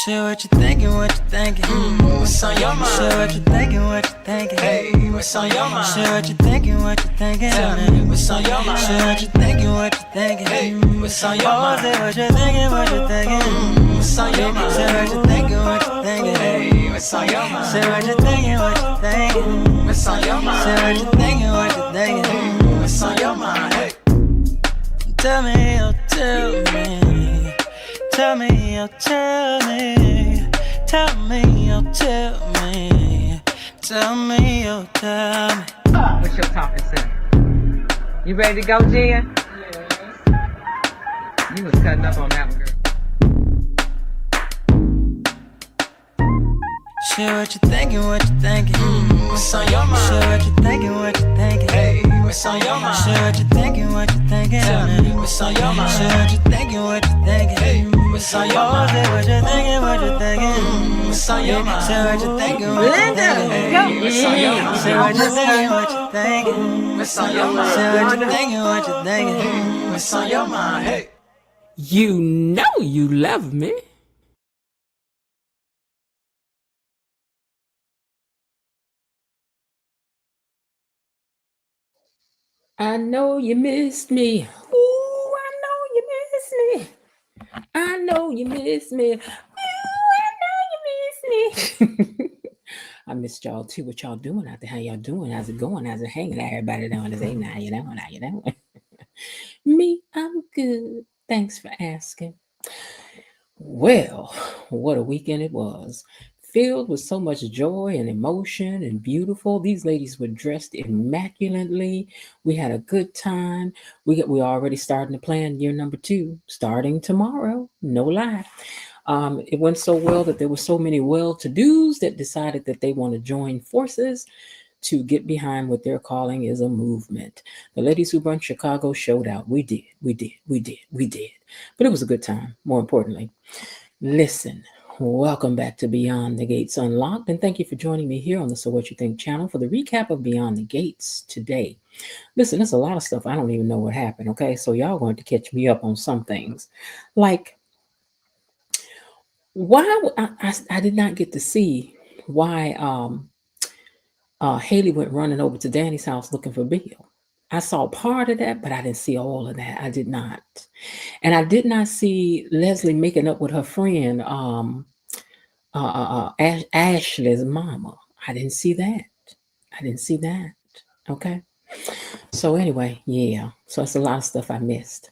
Share what you thinking, what you thinking. What's on your mind? Share what you thinking, what you thinking. Hey, what's on your mind? Share what you thinking, what you thinking. Tell me, what's on your mind? Share what you thinking, what you thinking. Hey, what's on your Oh, mind? say what you thinking, what you thinking. What's on your mind? Share what you thinking, what you thinking. Hey, what's on your mind? Share what you thinking, what you thinking. What's on your mind? Share what you thinking, what you thinking. What's on your mind? Hey, Tell me, oh, tell me. Tell me, oh, tell me. Tell me, oh, tell me. Tell me, oh, tell me. What's your talking sense? You ready to go, Jen? You was cutting up on that one, girl. Share what you thinking, what you thinking. what's on your mind? Share what you thinking, what you thinking. Hey, what's on your mind? Share what you thinking, what you thinking. Tell me, what's on your mind? Share what you thinking, what you thinking. Hey, what's on your Oh, mind? say what you thinking, what you thinking. What's on your mind? Share what you thinking, what you thinking. Hey, what's on your mind? Say what you thinking, what you thinking. What's on your mind? Say what you thinking, what you thinking. What's on your mind? Hey. You know you love me. I know you missed me. Ooh, I know you missed me. I know you missed me. Ooh, I know you missed me. I missed y'all too. What y'all doing out there? How y'all doing? How's it going? How's it hanging? Everybody doing this? Hey, now you know, now you know. Me, I'm good. Thanks for asking. Well, what a weekend it was. Filled with so much joy and emotion and beautiful. These ladies were dressed immaculately. We had a good time. We're already starting to plan year number 2, starting tomorrow. No lie. It went so well that there were so many well-to-dos that decided that they want to join forces to get behind what they're calling is a movement. The ladies who run Chicago showed out. We did. But it was a good time, more importantly. Listen, welcome back to Beyond the Gates Unlocked, and thank you for joining me here on the So What You Think channel for the recap of Beyond the Gates today. Listen, there's a lot of stuff I don't even know what happened, okay? So y'all going to catch me up on some things. Like, why I did not get to see why Haley went running over to Danny's house looking for Bill. I saw part of that, but I didn't see all of that. I did not. And I did not see Leslie making up with her friend, Ashley's mama. I didn't see that. Okay. So anyway, yeah. So it's a lot of stuff I missed.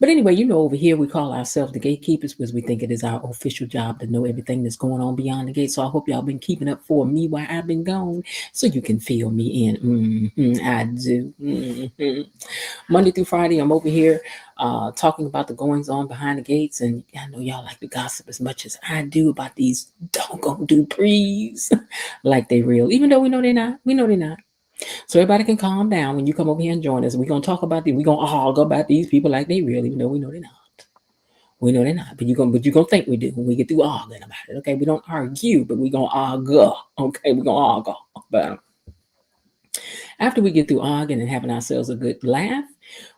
But anyway, you know, over here we call ourselves the gatekeepers because we think it is our official job to know everything that's going on beyond the gate. So I hope y'all been keeping up for me while I've been gone so you can fill me in. I do. Monday through Friday, I'm over here talking about the goings on behind the gates. And I know y'all like to gossip as much as I do about these doggone Duprees. Like they real, even though we know they're not. So everybody can calm down when you come over here and join us. We're going to talk about we're going to argue about these people like they real, even though we know they're not. We know they're not, but you're going to think we do when we get through arguing about it. Okay, we don't argue, but we're going to argue. Okay, we're going to argue about them. After we get through arguing and having ourselves a good laugh,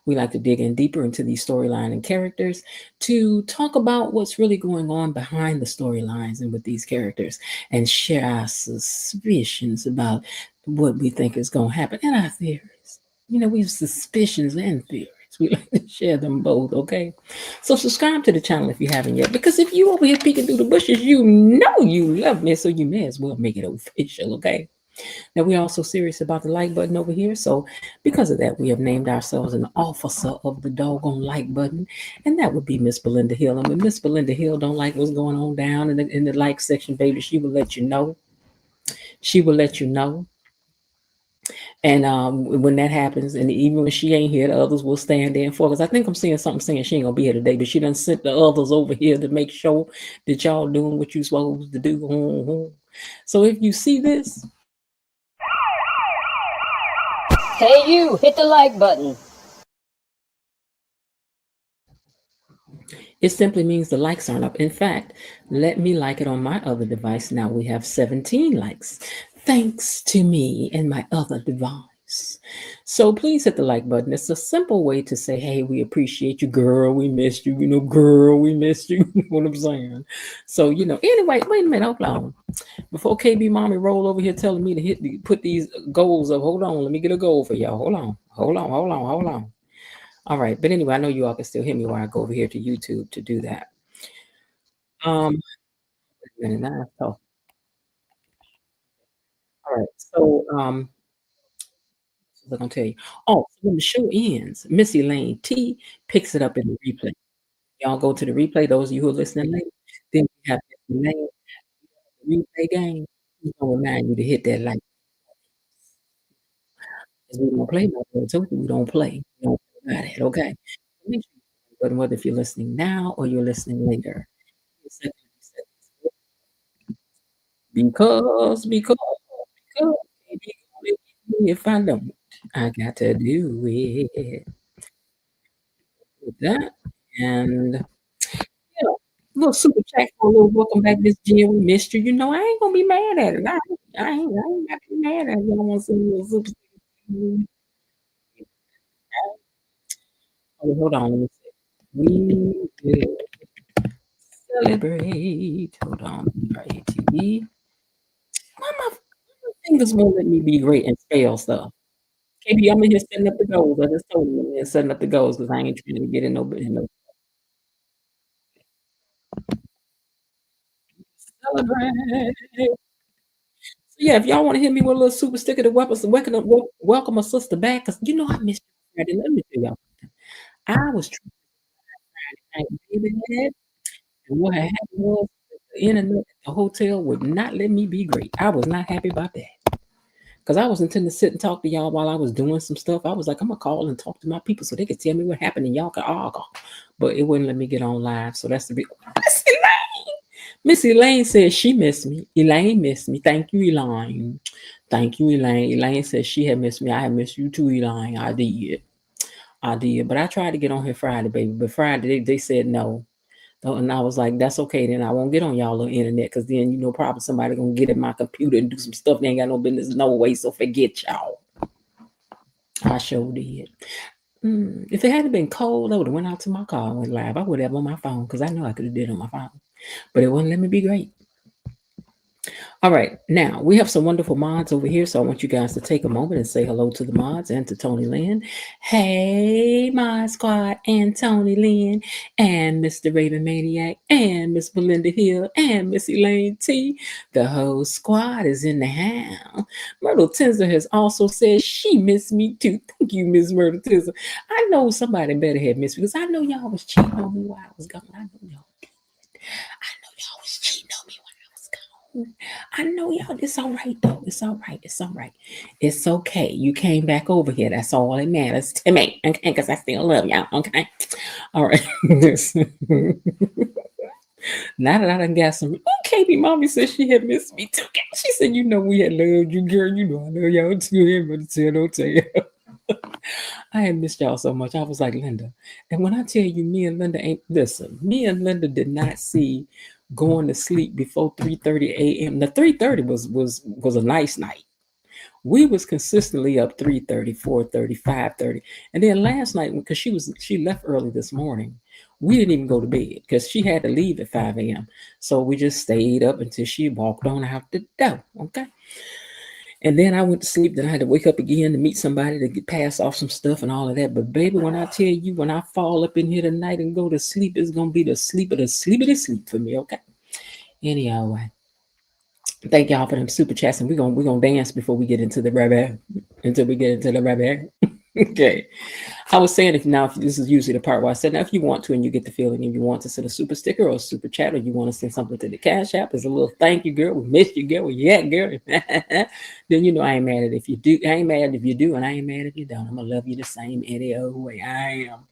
we like to dig in deeper into these storyline and characters to talk about what's really going on behind the storylines and with these characters and share our suspicions about what we think is going to happen and our theories. You know, we have suspicions and theories. We like to share them both, okay? So subscribe to the channel if you haven't yet, because if you over here peeking through the bushes, you know you love me, so you may as well make it official, okay? Now, we're also serious about the like button over here. So because of that, we have named ourselves an officer of the doggone like button. And that would be Miss Belinda Hill. And when Miss Belinda Hill don't like what's going on down in the like section, baby, she will let you know. And when that happens, and even when she ain't here, the others will stand there for. Because I think I'm seeing something saying she ain't going to be here today. But she done sent the others over here to make sure that y'all doing what you're supposed to do. So if you see this, hey, you, hit the like button. it simply means the likes aren't up. In fact, let me like it on my other device. Now we have 17 likes. Thanks to me and my other device. nice. So please hit the like button. It's a simple way to say, hey, we appreciate you, girl. We missed you. Girl, we missed you. You know what I'm saying? So, anyway, wait a minute. Hold on. Before KB Mommy roll over here telling me to put these goals up. Hold on. Let me get a goal for y'all. Hold on. All right. But anyway, I know you all can still hear me while I go over here to YouTube to do that. Wait a minute, now, oh, all right. So, what was I gonna tell you? Oh, so when the show ends, Missy Lane T picks it up in the replay. Y'all go to the replay. Those of you who are listening later, then we have Missy Lane replay game. He's gonna remind you to hit that like. Because we don't play no more. So we don't play. We don't play about it. Okay. Make sure you button whether if you're listening now or you're listening later. Because if I don't, I got to do it with that. And little super chat for a little welcome back, Miss Jill. We missed you. I ain't gonna be mad at it. I ain't got to be mad at it. Y'all want to see a little super. Oh, hold on, let me see. We will celebrate. Hold on, RATE. Why my fingers won't let me be great and spell stuff? KB, I'm in here setting up the goals. I just told you I'm in here setting up the goals because I ain't trying to get in no celebrate. So yeah, if y'all want to hit me with a little super sticker to welcome a sister back, because I missed you Friday. Let me tell y'all something. I was trying to find it, and what had happened was the internet at the hotel would not let me be great. I was not happy about that. Because I was intending to sit and talk to y'all while I was doing some stuff. I was like, I'm going to call and talk to my people so they could tell me what happened and y'all could argue. But it wouldn't let me get on live. So that's the big. Miss Elaine says she missed me. Elaine missed me. Thank you, Elaine. Thank you, Elaine. Elaine says she had missed me. I had missed you too, Elaine. I did. But I tried to get on here Friday, baby. But Friday, they said no. And I was like, that's okay. Then I won't get on y'all little internet because then, probably somebody going to get in my computer and do some stuff they ain't got no business no way. So forget y'all. I sure did. If it hadn't been cold, I would have went out to my car and went live. I would have on my phone because I know I could have did it on my phone. But it wouldn't let me be great. All right, now we have some wonderful mods over here, so I want you guys to take a moment and say hello to the mods and to Tony Lynn. Hey, Mod Squad, and Tony Lynn, and Mr. Raven Maniac, and Miss Belinda Hill, and Miss Elaine T. The whole squad is in the house. Myrtle Tinser has also said she missed me too. Thank you, Miss Myrtle Tinser. I know somebody better have missed me because I know y'all was cheating on me while I was gone. I know y'all was cheating on me. I know y'all. It's all right though. It's all right. It's okay. You came back over here. That's all that matters to me. Okay, because I still love y'all. Okay. All right. Now that I done got some. Oh, KB Mommy said she had missed me too. She said, we had loved you, girl. I love y'all too. Don't tell. I had missed y'all so much. I was like, Linda. And when I tell you, me and Linda ain't listen. Me and Linda did not see going to sleep before 3:30 a.m. The 3:30 was a nice night. We was consistently up 3:30, 4:30, 5:30. And then last night, because she left early this morning, we didn't even go to bed because she had to leave at 5 a.m. So we just stayed up until she walked on out the door. Okay. And then I went to sleep. Then I had to wake up again to meet somebody to pass off some stuff and all of that. But baby, when I tell you, when I fall up in here tonight and go to sleep, it's gonna be the sleep of the sleep for me. Okay. Anyhow, thank y'all for them super chats, and we're gonna dance before we get into the rabbit. Until we get into the rabbit. Okay. I was saying if this is usually the part where I said now if you want to and you get the feeling and you want to send a super sticker or a super chat or you want to send something to the Cash App as a little thank you, girl. We missed you, girl. Yeah, girl. Then I ain't mad at if you do. I ain't mad if you do, and I ain't mad if you don't. I'm gonna love you the same any old way I am.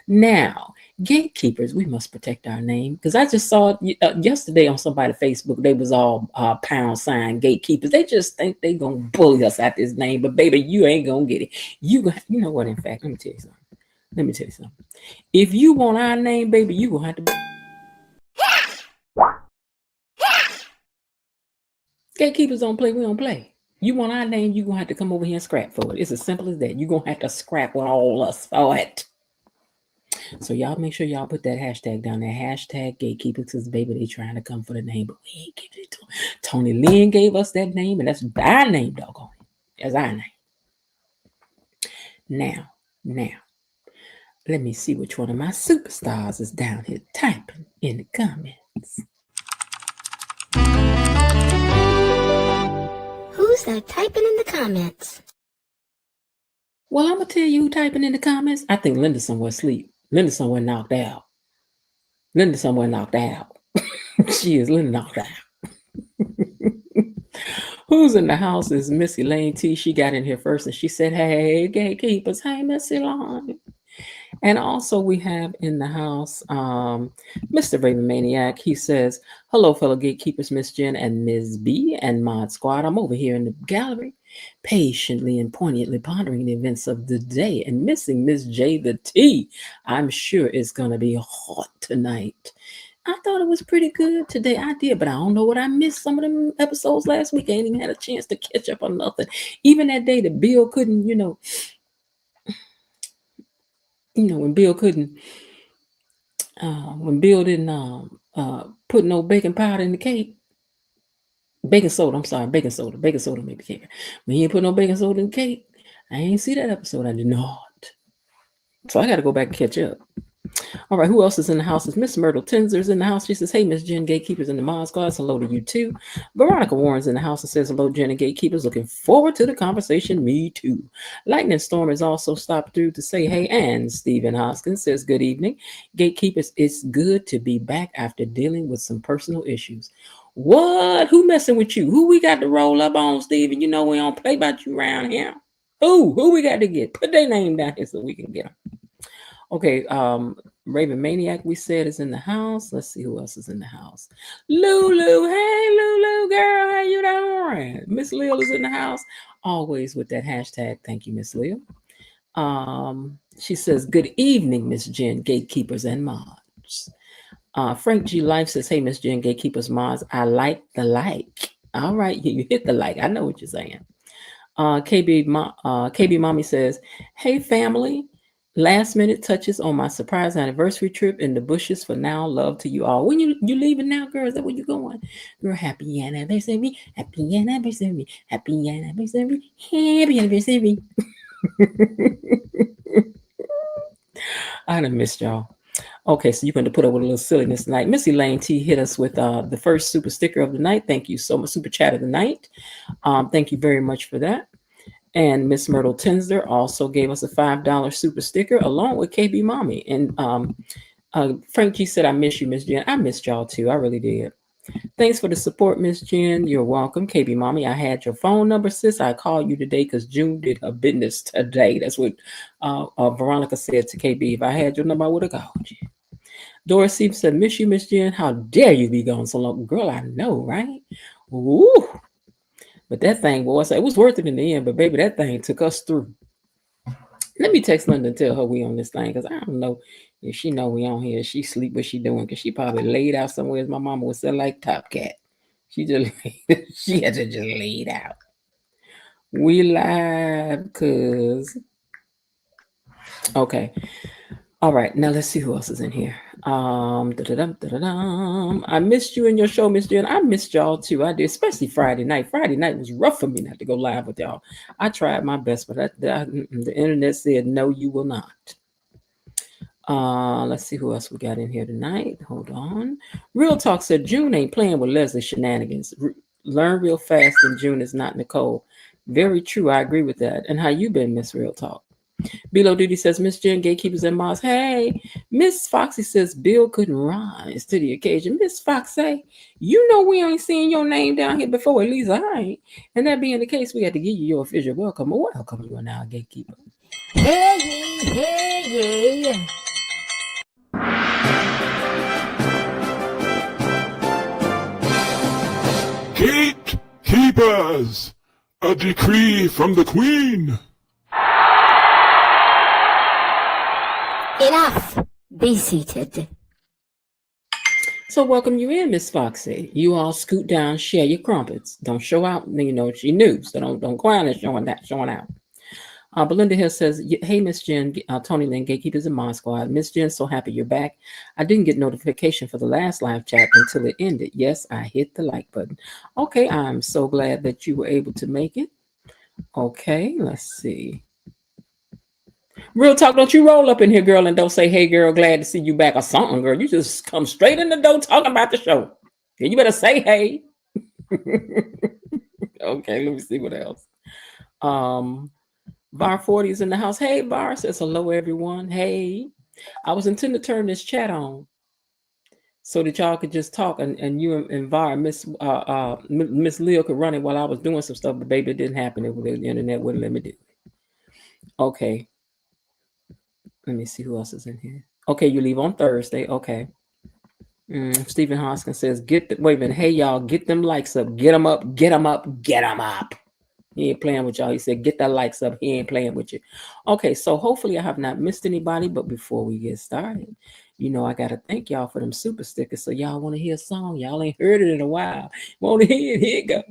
Now, gatekeepers, we must protect our name because I just saw yesterday on somebody's Facebook, they was all # gatekeepers. They just think they gonna bully us at this name, but baby, you ain't gonna get it. You know what? In fact, let me tell you something. If you want our name, baby, you gonna have to. Gatekeepers don't play. We don't play. You want our name, you're going to have to come over here and scrap for it. It's as simple as that. You're going to have to scrap with all us for it. So y'all make sure y'all put that hashtag down there. Hashtag gatekeepers, because baby, they trying to come for the name, but we ain't giving it to them. Tony Lynn gave us that name, and that's our name, doggone it. That's our name. Now, let me see which one of my superstars is down here typing in the comments. Who's that typing in the comments? Well, I'm going to tell you who typing in the comments. I think Linda somewhere asleep. Linda somewhere knocked out. She is Linda knocked out. Who's in the house is Missy Lane T. She got in here first and she said, hey, gatekeepers. Hey, Missy Lane. And also we have in the house Mr. Raven Maniac. He says, hello, fellow gatekeepers, Miss Jen and Ms. B and Mod Squad. I'm over here in the gallery, patiently and poignantly pondering the events of the day and missing Miss J the T. I'm sure it's going to be hot tonight. I thought it was pretty good today. I did, but I don't know what I missed. Some of them episodes last week, I ain't even had a chance to catch up on nothing. Even that day that Bill couldn't, when Bill couldn't, when Bill didn't put no baking powder in the cake, baking soda made the cake. When he didn't put no baking soda in the cake, I ain't see that episode. I did not. So I got to go back and catch up. All right, who else is in the house? Is Miss Myrtle Tinser's in the house. She says, hey, Miss Jen, gatekeepers in the Mod Squad. Hello to you too. Veronica Warren's in the house and says, hello, Jen and gatekeepers. Looking forward to the conversation. Me too. Lightning Storm has also stopped through to say, hey, and Stephen Hoskins says, good evening. Gatekeepers, it's good to be back after dealing with some personal issues. What? Who messing with you? Who we got to roll up on, Stephen? You know we don't play about you around here. Who we got to get? Put their name down here so we can get them. Okay, Raven Maniac, we said, is in the house. Let's see who else is in the house. Lulu, hey, Lulu, girl, how you doing? Miss Lil is in the house, always with that hashtag. Thank you, Miss Lil. She says, good evening, Miss Jen, gatekeepers and mods. Frank G. Life says, hey, Miss Jen, gatekeepers, mods, I like the like. All right, you hit the like. I know what you're saying. KB Mommy says, hey, family. Last minute touches on my surprise anniversary trip in the bushes for now. Love to you all. When you leaving now, girl? Is that where you going? Girl, happy anniversary. Happy anniversary. Happy anniversary. Happy anniversary. I done missed y'all. Okay, so you're going to put up with a little silliness tonight. Missy Lane T hit us with the first super sticker of the night. Thank you so much. Super chat of the night. Thank you very much for that. And Miss Myrtle Tinsler also gave us a $5 super sticker along with KB Mommy. And Frank G said, I miss you, Miss Jen. I missed y'all too. I really did. Thanks for the support, Miss Jen. You're welcome. KB Mommy, I had your phone number, sis. I called you today because June did her business today. That's what Veronica said to KB. If I had your number, I would have called you. Doris Stevens said, miss you, Miss Jen. How dare you be gone so long? Girl, I know, right? Woo! But that thing, boy, it was worth it in the end. But baby, that thing took us through. Let me text Linda and tell her we on this thing, because I don't know if she know we on here. She sleep what she doing, because she probably laid out somewhere, as my mama would say, like Top Cat. She just she had to just lay it out. We live, because okay. All right, now let's see who else is in here. I missed you in your show, Miss Jen. I missed y'all too. I did, especially Friday night. Friday night was rough for me not to go live with y'all. I tried my best, but the internet said no, you will not. Let's see who else we got in here tonight. Hold on. Real Talk said June ain't playing with Leslie shenanigans. Learn real fast, and June is not Nicole. Very true. I agree with that. And how you been, Miss Real Talk? Below Duty says, Miss Jen, gatekeepers and mods. Hey, Miss Foxy says Bill couldn't rise to the occasion. Miss Fox say, you know we ain't seen your name down here before, at least I ain't. And that being the case, we got to give you your official welcome. Welcome, you are now a gatekeeper. Hey. Gatekeepers, a decree from the Queen. Enough. Be seated. So welcome you in, Miss Foxy. You all scoot down, share your crumpets. Don't show out. You know she knew, so don't go out and showing out. Belinda Hill says, "Hey, Miss Jen, Tony Lynn, gatekeepers in Mod Squad. Miss Jen, so happy you're back. I didn't get notification for the last live chat until it ended. Yes, I hit the like button. Okay, I'm so glad that you were able to make it. Okay, let's see. Real talk, don't you roll up in here, girl, and don't say, hey, girl, glad to see you back or something, girl. You just come straight in the door talking about the show. You better say hey. Okay, let me see what else. Bar 40 is in the house. Hey, Bar says hello, everyone. Hey, I was intending to turn this chat on so that y'all could just talk and you and Var, Miss Leo could run it while I was doing some stuff, but baby, it didn't happen. The internet wouldn't let me do it. Okay. Let me see who else is in here. Okay, you leave on Thursday. Okay. Stephen Hoskins says, wait a minute. Hey, y'all, get them likes up. Get them up. Get them up. Get them up. He ain't playing with y'all. He said, get that likes up. He ain't playing with you. Okay, so hopefully I have not missed anybody. But before we get started, you know, I got to thank y'all for them super stickers. So y'all want to hear a song? Y'all ain't heard it in a while. Want to hear it? Here it go.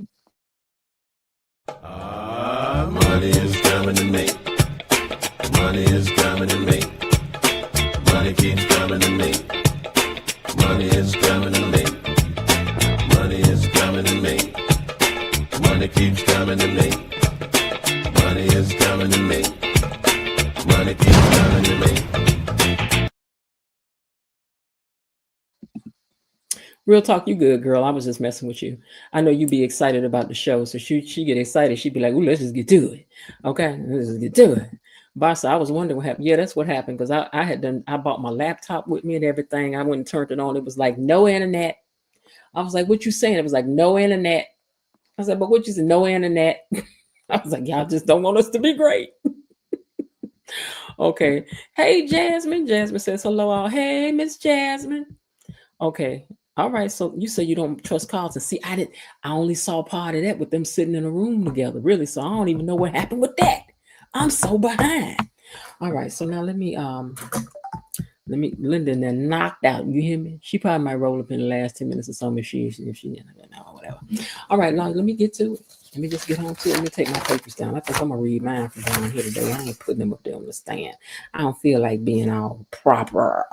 Money is coming to me. Money is coming to me. Money keeps coming to me. Money is coming to me. Money is coming to me. Money keeps coming to me. Money is coming to me. Money keeps coming to me. Real talk, you good, girl. I was just messing with you. I know you be excited about the show, so she get excited. She'd be like, "Ooh, let's just get to it." Okay, let's just get to it. Bossa, I was wondering what happened. Yeah, that's what happened because I bought my laptop with me and everything. I went and turned it on. It was like no internet. I was like, "What you saying?" It was like no internet. I was like, "But what you said? No internet." I was like, "Y'all just don't want us to be great." Okay. Hey, Jasmine. Jasmine says hello. All. Hey, Miss Jasmine. Okay. All right. So you say you don't trust Carlton. See, I only saw part of that with them sitting in a room together, really. So I don't even know what happened with that. I'm so behind. All right. So now let me Linda then knocked out. You hear me? She probably might roll up in the last 10 minutes or something if she or whatever. All right, now let me get to it. Let me just get on to it. Let me take my papers down. I think I'm gonna read mine from down here today. I ain't putting them up there on the stand. I don't feel like being all proper.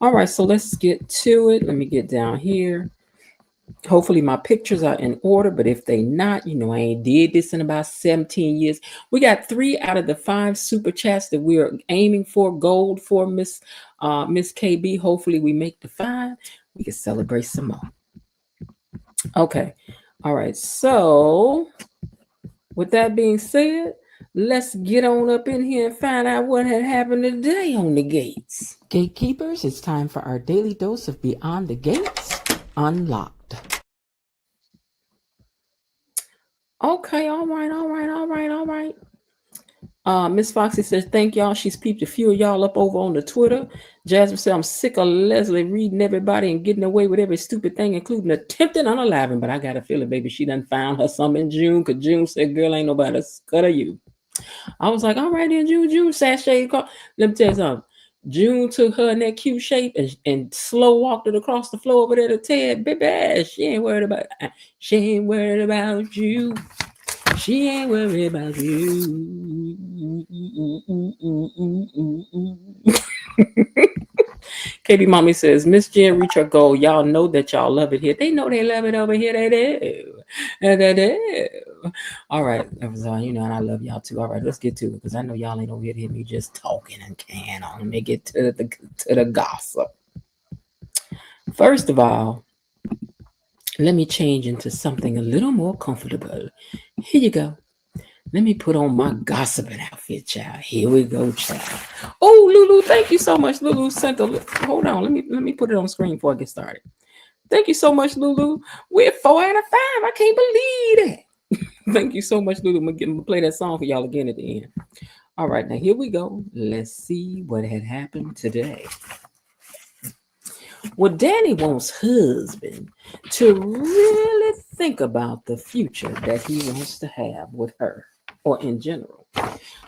All right, so let's get to it. Let me get down here. Hopefully my pictures are in order, but if they not, you know, I ain't did this in about 17 years. We got 3 out of the 5 super chats that we're aiming for gold for Miss KB. Hopefully we make the 5. We can celebrate some more. Okay. All right. So with that being said, let's get on up in here and find out what had happened today on the gates. Gatekeepers, it's time for our daily dose of Beyond the Gates Unlocked. Okay, all right. Miss Foxy says, thank y'all. She's peeped a few of y'all up over on the Twitter. Jasmine said, I'm sick of Leslie reading everybody and getting away with every stupid thing, including attempting unaliving. But I got a feeling, baby, she done found her some in June, because June said, girl, ain't nobody scared of you. I was like, all right, then, June, sashay. Let me tell you something. June took her in that cute shape and slow walked it across the floor over there to Ted. Baby, she ain't worried about you. She ain't worried about you. Katie Mommy says, Miss Jen, reach her goal. Y'all know that y'all love it here. They know they love it over here. They do. All right. That was all, you know, and I love y'all too. All right, let's get to it because I know y'all ain't over here to hear me just talking and can on. Let me get to the gossip. First of all, let me change into something a little more comfortable. Here you go. Let me put on my gossiping outfit, child. Here we go, child. Oh, Lulu, thank you so much. Lulu sent hold on. Let me put it on screen before I get started. Thank you so much, Lulu. We're 4 out of 5. I can't believe that. Thank you so much, Lulu. I'm gonna play that song for y'all again at the end. All right, now here we go. Let's see what had happened today. Well, Danny wants husband to really think about the future that he wants to have with her, or in general.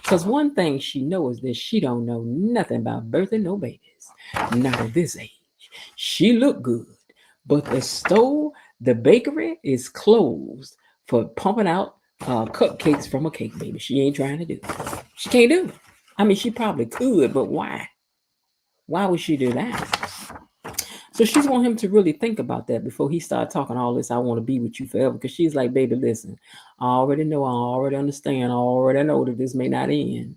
Because one thing she knows is that she don't know nothing about birthing no babies. Not at this age. She looked good, but the store, the bakery is closed for pumping out cupcakes from a cake baby. She ain't trying to do it. She can't do it. I mean, she probably could, but why? Why would she do that? So she's want him to really think about that before he start talking all this. I want to be with you forever. Because she's like, baby, listen, I already know, I already understand, I already know that this may not end.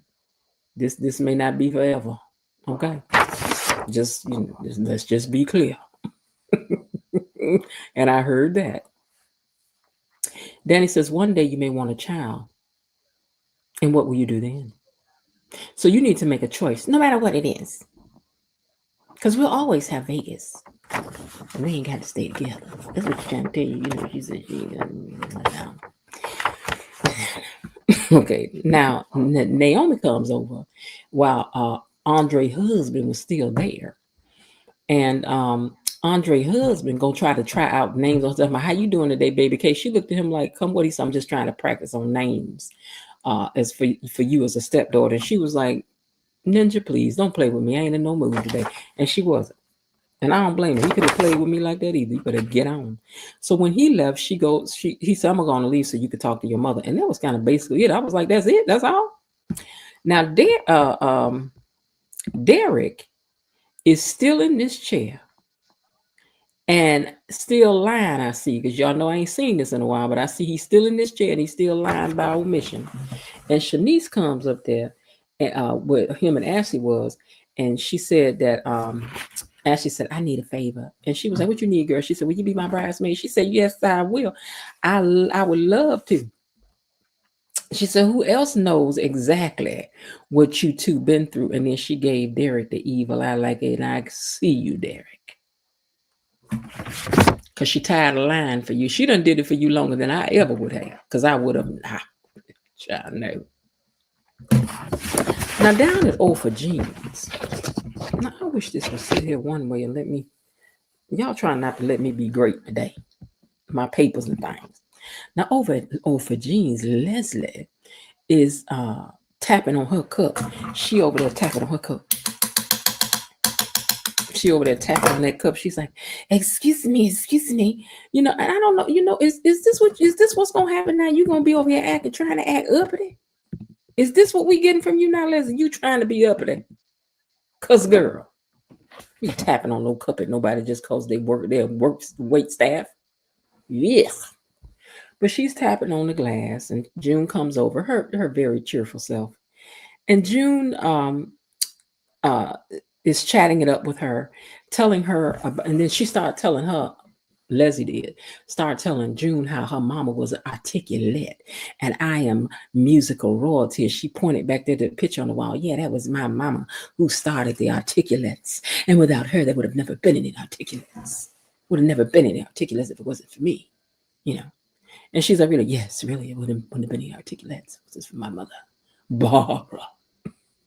This may not be forever. Okay, let's just be clear. And I heard that. Danny says, one day you may want a child. And what will you do then? So you need to make a choice, no matter what it is. Because we'll always have Vegas. We ain't got to stay together. That's what she's trying to tell you. You know, she said she okay, now Naomi comes over while Andre's husband was still there. And Andre's husband gonna try out names on stuff. How you doing today, baby K? She looked at him like, come what he said, I'm just trying to practice on names as for you as a stepdaughter. And she was like, Ninja, please don't play with me. I ain't in no mood today. And she wasn't. And I don't blame her. He could have played with me like that either. You better get on. So when he left, he said, I'm going to leave so you could talk to your mother. And that was kind of basically it. I was like, that's it. That's all. Now, Derek is still in this chair and still lying, I see, because y'all know I ain't seen this in a while, but I see he's still in this chair and he's still lying by omission. And Shanice comes up there where him and Ashley was, and she said that Ashley said, I need a favor. And she was like, what you need, girl? She said, will you be my bridesmaid? She said, yes, I will. I would love to. She said, who else knows exactly what you two been through? And then she gave Derek the evil eye like, and I see you, Derek. Because she tired of lying for you. She done did it for you longer than I ever would have. Because I would have, I know. Now down at O for Jeans. Now I wish this would sit here one way and let me, y'all trying not to let me be great today. My papers and things. Now over at O for Jeans, Leslie is tapping on her cup. She over there tapping on her cup. She over there tapping on that cup. She's like, excuse me. You know, and I don't know, you know, is this what's gonna happen now? You gonna be over here trying to act uppity? Is this what we getting from you now, Leslie? You trying to be uppity? Cause girl, you tapping on no cup at nobody just cause they work their wait staff. Yes. But she's tapping on the glass, and June comes over, her very cheerful self. And June is chatting it up with her, telling her about, and then she started telling her, Leslie did, start telling June how her mama was articulate and I am musical royalty. She pointed back there to the picture on the wall. Yeah, that was my mama who started the articulates. And without her, there would have never been any articulates. Would have never been any articulates if it wasn't for me, you know. And she's like, really, yes, really, it wouldn't have been any articulates. This is for my mother, Barbara.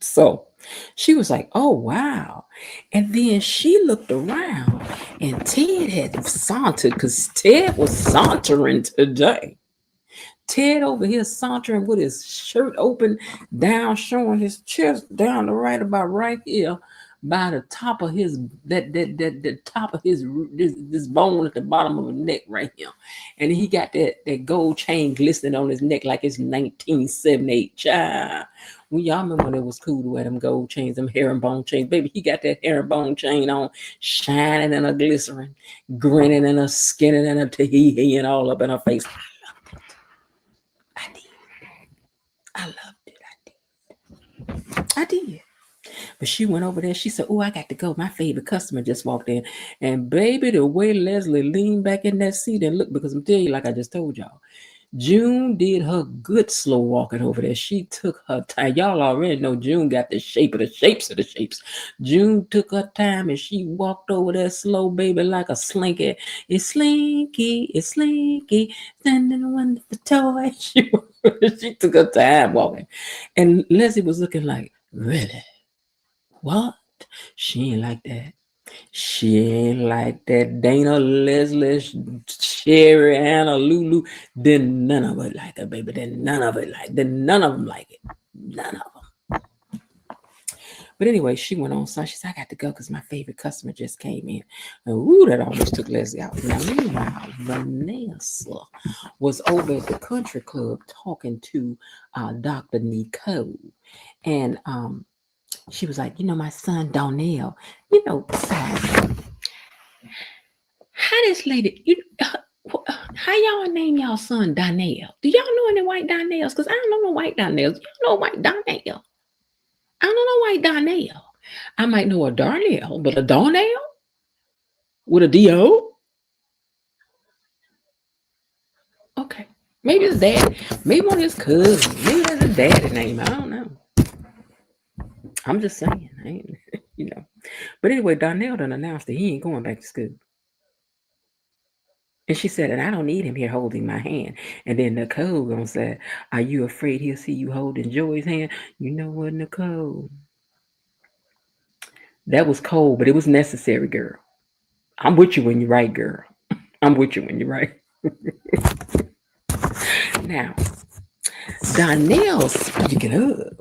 So she was like, oh, wow. And then she looked around and Ted had sauntered because Ted was sauntering today. Ted over here sauntering with his shirt open down, showing his chest down to right about right here by the top of his the top of his this bone at the bottom of his neck right here. And he got that gold chain glistening on his neck like it's 1978. Child. Well, y'all remember when it was cool to wear them gold chains, them herringbone chains. Baby, he got that herringbone chain on, shining and a glycerin, grinning and a skinning and a tee and all up in her face. I did. I loved it. I did. But she went over there. She said, oh, I got to go. My favorite customer just walked in. And baby, the way Leslie leaned back in that seat and looked, because I'm telling you, like I just told y'all, June did her good slow walking over there. She took her time. Y'all already know June got the shape of the shapes of the shapes. June took her time and she walked over there slow, baby, like a slinky. It's slinky, standing a wonderful toy. She took her time walking. And Leslie was looking like, really? What? She ain't like that. She ain't like that. Dana, Leslie, Sherry, Anna, Lulu. Then none of it like her, baby. Then none of them like it. None of them. But anyway, she went on. So she said, I got to go because my favorite customer just came in. And ooh, that almost took Leslie out. Now, meanwhile, Vanessa was over at the country club talking to Dr. Nicole. And she was like, my son Donnell, side, how this lady, how y'all name y'all son Donnell? Do y'all know any white Donnells? Because I don't know no white Donnells. You know white Donnell? I don't know white Donnell. I might know a Darnell, but a Donnell with a D-O? Okay. Maybe his dad. Maybe one of his cousins. Maybe that's his dad's name. I don't know. I'm just saying. I ain't, But anyway, Donnell done announced that he ain't going back to school. And she said, and I don't need him here holding my hand. And then Nicole gonna say, are you afraid he'll see you holding Joey's hand? You know what, Nicole? That was cold, but it was necessary, girl. I'm with you when you're right, girl. I'm with you when you're right. Now, Donnell, speaking of,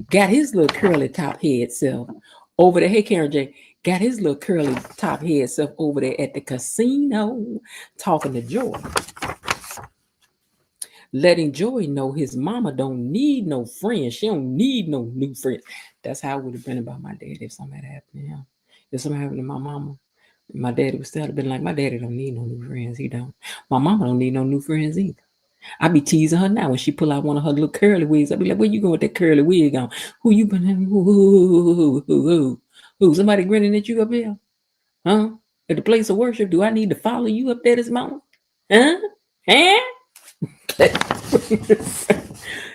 got his little curly top head self over there. Hey, Karen J. Got his little curly top head self over there at the casino talking to Joy. Letting Joy know his mama don't need no friends. She don't need no new friends. That's how it would have been about my dad if something had happened to him. If something happened to my mama, my daddy would still have been like, my daddy don't need no new friends. He don't. My mama don't need no new friends either. I be teasing her now when she pull out one of her little curly wigs. I be like, where you going with that curly wig on? Who you been? Who? Somebody grinning at you up there? Huh? At the place of worship, do I need to follow you up there this morning? Huh?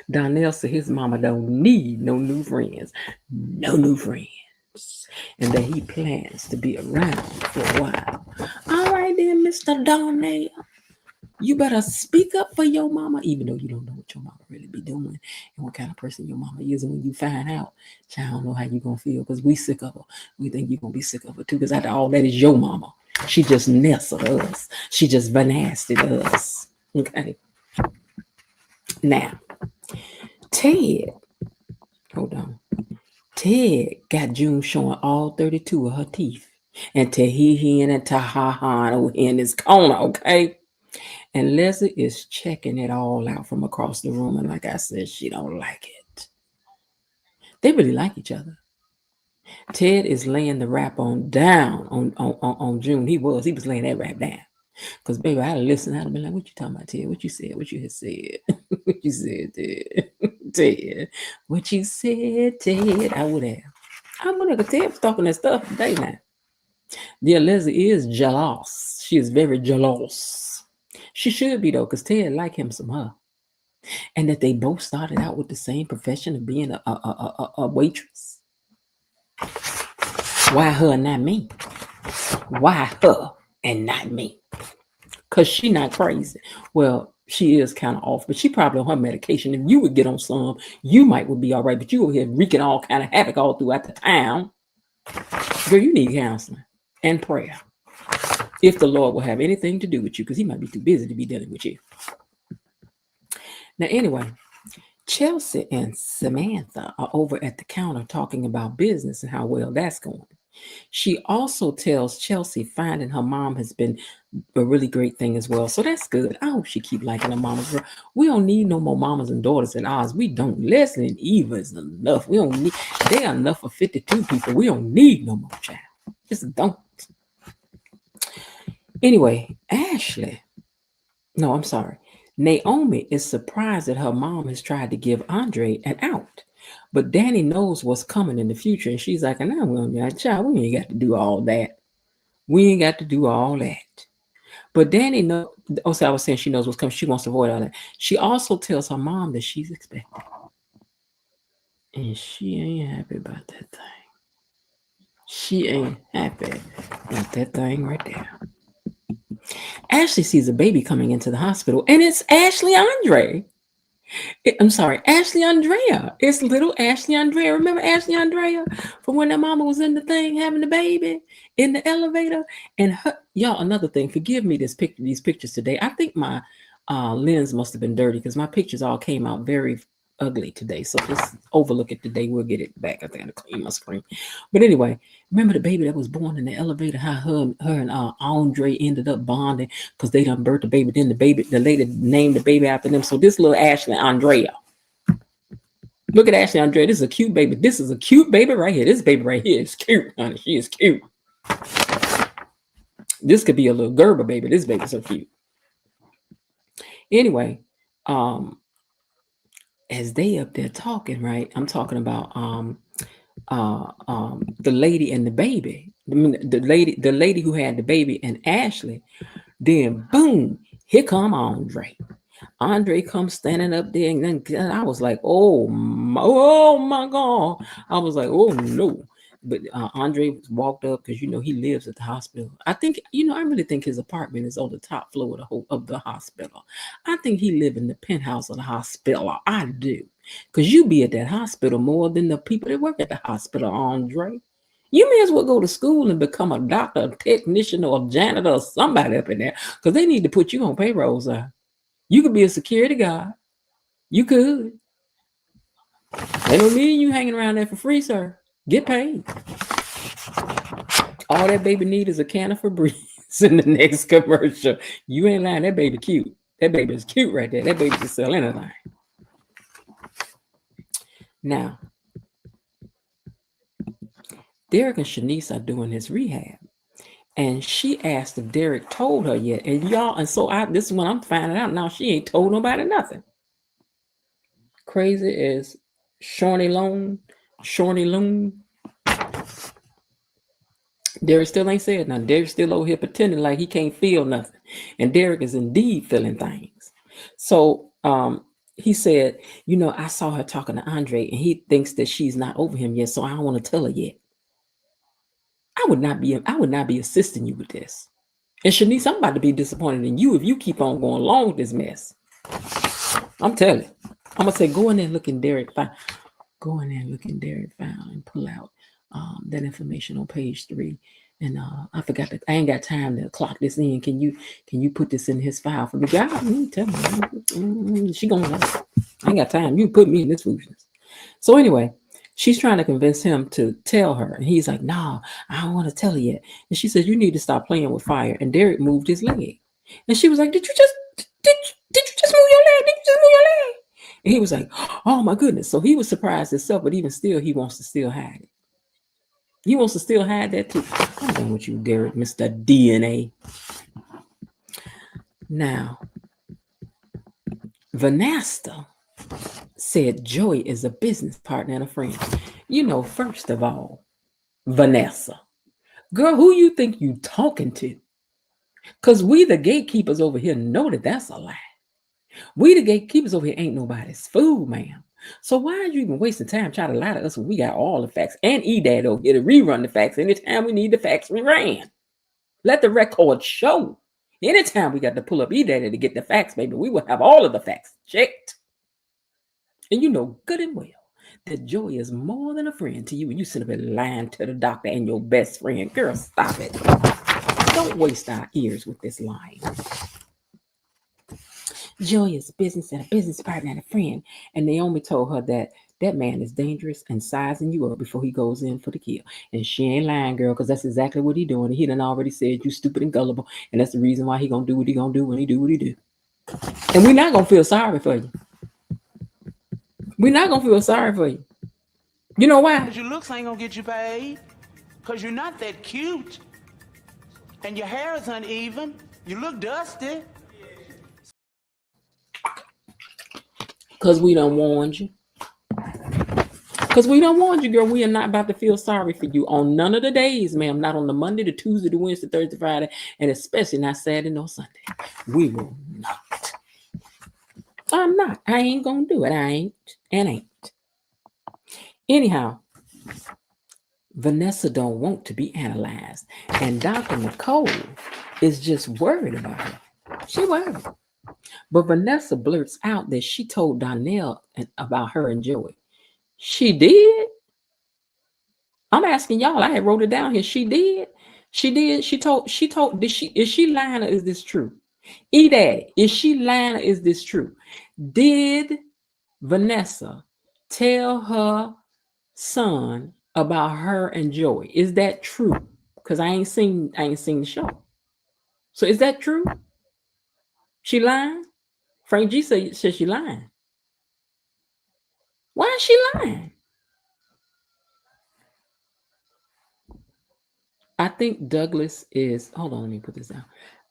Donnell said his mama don't need no new friends. No new friends. And that he plans to be around for a while. All right then, Mr. Donnell. You better speak up for your mama, even though you don't know what your mama really be doing and what kind of person your mama is. And when you find out, I don't know how you gonna feel because we sick of her. We think you're gonna be sick of her too, because after all, that is your mama. She just nestled us. She just vanasted us. Okay. Now, Ted, hold on. Ted got June showing all 32 of her teeth. And Tahihi and Tahahan over in his corner, okay? And Leslie is checking it all out from across the room. And like I said, she don't like it. They really like each other. Ted is laying the rap on down on June. He was laying that rap down. Because, baby, I'd have listened. I'd have been like, what you talking about, Ted? What you said? What you had said? What you said, Ted? Ted. What you said, Ted? I would have. Because Ted was talking that stuff today now. Dear Leslie is jealous. She is very jealous. She should be, though, because Ted like him some her. And that they both started out with the same profession of being a waitress. Why her and not me? Why her and not me? Because she not crazy. Well, she is kind of off, but she probably on her medication. If you would get on some, you might would be all right. But you over here wreaking all kind of havoc all throughout the town. Girl, you need counseling and prayer. If the Lord will have anything to do with you, because he might be too busy to be dealing with you. Now, anyway, Chelsea and Samantha are over at the counter talking about business and how well that's going. She also tells Chelsea finding her mom has been a really great thing as well. So that's good. I hope she keep liking her mama. Girl. We don't need no more mamas and daughters in ours. We don't. Leslie and Eva is enough. We don't need, they are enough for 52 people. We don't need no more child. Just don't. Anyway, Naomi is surprised that her mom has tried to give Andre an out. But Danny knows what's coming in the future. And she's like, no, child, we ain't got to do all that. We ain't got to do all that. But Danny knows, also I was saying she knows what's coming. She wants to avoid all that. She also tells her mom that she's expecting. And she ain't happy about that thing. She ain't happy about that thing right there. Ashley sees a baby coming into the hospital, and it's Ashley Andrea. It's little Ashley Andrea. Remember Ashley Andrea from when their mama was in the thing having the baby in the elevator? And y'all, another thing, forgive me these pictures today. I think my lens must have been dirty because my pictures all came out very ugly today. So just overlook it today. We'll get it back. I think I gotta clean my screen. But anyway, remember the baby that was born in the elevator, how her and Andre ended up bonding because they done birthed the baby. Then the lady named the baby after them. So this little Ashley Andrea. Look at Ashley Andrea. This is a cute baby. This is a cute baby right here. This baby right here is cute, honey. She is cute. This could be a little Gerber baby. This baby's so cute. Anyway, as they up there talking, right? I'm talking about the lady and the baby. I mean, the lady who had the baby and Ashley. Then boom, here come Andre. Andre comes standing up there, and then I was like, oh my God. I was like, oh no. But Andre walked up because he lives at the hospital. I think I really think his apartment is on the top floor of the hospital. I think he live in the penthouse of the hospital. I do, because you be at that hospital more than the people that work at the hospital, Andre. You may as well go to school and become a doctor, a technician, or a janitor, or somebody up in there, because they need to put you on payroll, sir. You could be a security guard. You could. They don't need you hanging around there for free, sir. Get paid. All that baby need is a can of Febreze in the next commercial. You ain't lying. That baby cute. That baby is cute right there. That baby can sell anything. Now, Derek and Shanice are doing his rehab. And she asked if Derek told her yet. And this is when I'm finding out now. She ain't told nobody nothing. Crazy as Shawnee Loon. Derek still ain't said nothing. Derek still over here pretending like he can't feel nothing. And Derek is indeed feeling things. So he said, I saw her talking to Andre, and he thinks that she's not over him yet, so I don't want to tell her yet. I would not be assisting you with this. And Shanice, I'm about to be disappointed in you if you keep on going along with this mess. I'm telling you. I'm gonna say, go in there and look in Derek file. Go in there and look in Derek file and pull out that information on page 3. And I forgot that I ain't got time to clock this in. Can you put this in his file for me? God, tell me. She gonna know. I ain't got time. You put me in this foolishness. So anyway, she's trying to convince him to tell her. And he's like, no, I don't want to tell her yet. And she says, you need to stop playing with fire. And Derek moved his leg. And she was like, did you just move your leg? Did you just move your leg? And he was like, oh my goodness. So he was surprised himself, but even still, he wants to still hide it. He wants to still hide that too. I'm done with you, Derek, Mr. DNA. Now, Vanessa said Joey is a business partner and a friend. First of all, Vanessa, girl, who you think you talking to? Because we, the gatekeepers over here, know that that's a lie. We, the gatekeepers over here, ain't nobody's fool, ma'am. So why are you even wasting time trying to lie to us when we got all the facts? And E-Dad over here to rerun the facts anytime we need the facts reran. Let the record show. Anytime we got to pull up E-Daddy to get the facts, baby, we will have all of the facts checked. And you know good and well that Joey is more than a friend to you when you sit up and lying to the doctor and your best friend. Girl, stop it. Don't waste our ears with this lying. Joey is a business partner and a friend. And Naomi told her that man is dangerous and sizing you up before he goes in for the kill. And she ain't lying, girl, because that's exactly what he doing. He done already said you stupid and gullible. And that's the reason why he gonna do what he gonna do when he do what he do. And we're not gonna feel sorry for you. We're not gonna feel sorry for you. You know why? Because your looks ain't gonna get you paid. Because you're not that cute. And your hair is uneven. You look dusty. Because we done warned you. Because we done warned you, girl. We are not about to feel sorry for you on none of the days, ma'am. Not on the Monday, the Tuesday, the Wednesday, Thursday, Friday, and especially not Saturday nor Sunday. We will not. I'm not. I ain't gonna do it. I ain't and ain't. Anyhow, Vanessa don't want to be analyzed. And Dr. Nicole is just worried about her. She worried. But Vanessa blurts out that she told Donnell about her and Joey. She did? I'm asking y'all. I had wrote it down here. She did? She did? She told, is she lying or is this true? E-Daddy, is she lying or is this true? Did Vanessa, tell her son about her and Joey. Is that true? Because I ain't seen the show. So is that true? She lying? Frank G said she lying. Why is she lying? I think Douglas is, hold on, let me put this down.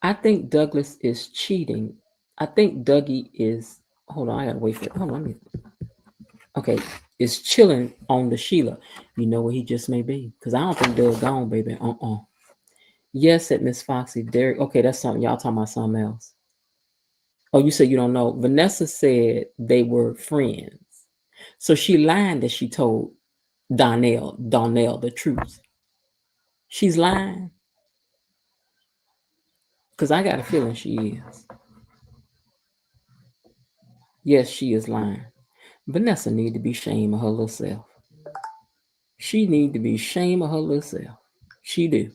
I think Douglas is cheating. I think Dougie is, hold on, I gotta wait for it. Hold on, okay, is chilling on the Sheila. You know what he just may be? Because I don't think doggone, baby. Yes, said Miss Foxy. Derek, okay, that's something. Y'all talking about something else. Oh, you said you don't know. Vanessa said they were friends. So she lied that she told Donnell the truth. She's lying. Because I got a feeling she is. Yes, she is lying. Vanessa need to be ashamed of her little self. She need to be ashamed of her little self. She do.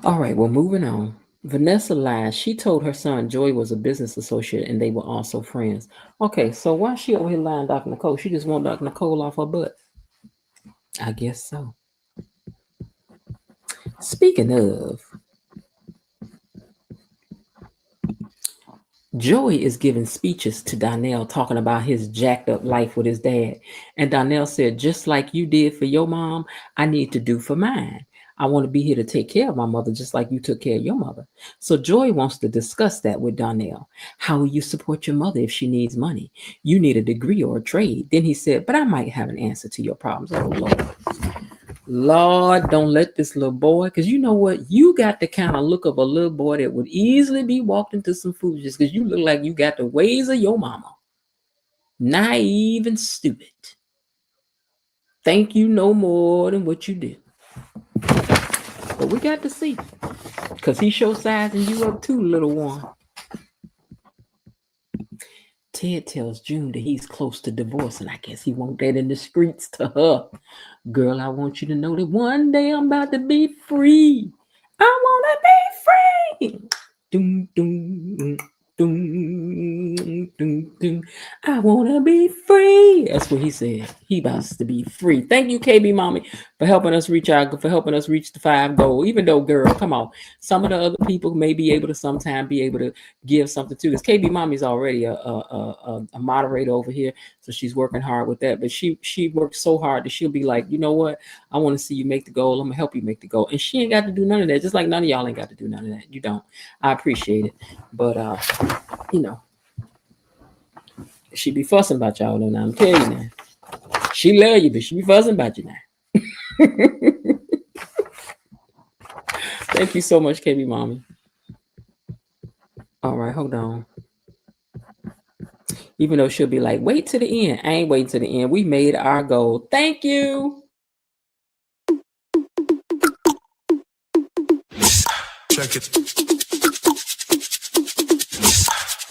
All right, well, moving on. Vanessa lied. She told her son Joy was a business associate and they were also friends. Okay, so why she over here lying, Dr. Nicole? She just want Dr. Nicole off her butt. I guess so. Speaking of, Joey is giving speeches to Donnell talking about his jacked up life with his dad. And Donnell said, just like you did for your mom, I need to do for mine. I want to be here to take care of my mother just like you took care of your mother. So Joey wants to discuss that with Donnell. How will you support your mother if she needs money? You need a degree or a trade. Then he said, but I might have an answer to your problems. Oh, Lord. Lord, don't let this little boy, because you know what? You got the kind of look of a little boy that would easily be walked into some foolishness because you look like you got the ways of your mama. Naive and stupid. Think you know more than what you do. But we got to see. Because he show sizing you up too, little one. Ted tells June that he's close to divorce, and I guess he won't that in the streets to her. Girl, I want you to know that one day I'm about to be free. I want to be free. Doom, doom, doom, doom, doom. I want to be free. That's what he said. He about to be free. Thank you, KB Mommy, for helping us reach the 5 goal. Even though, girl, come on. Some of the other people may be able to sometime be able to give something to us. KB Mommy's already a moderator over here, so she's working hard with that. But she works so hard that she'll be like, you know what? I want to see you make the goal. I'm gonna help you make the goal. And she ain't got to do none of that. Just like none of y'all ain't got to do none of that. You don't. I appreciate it. But you know, she be fussing about y'all though. Now I'm telling you now. She love you, but she be fussing about you now. Thank you so much, KB Mommy. All right, hold on. Even though she'll be like, wait to the end. I ain't waiting to the end. We made our goal. Thank you. Check it.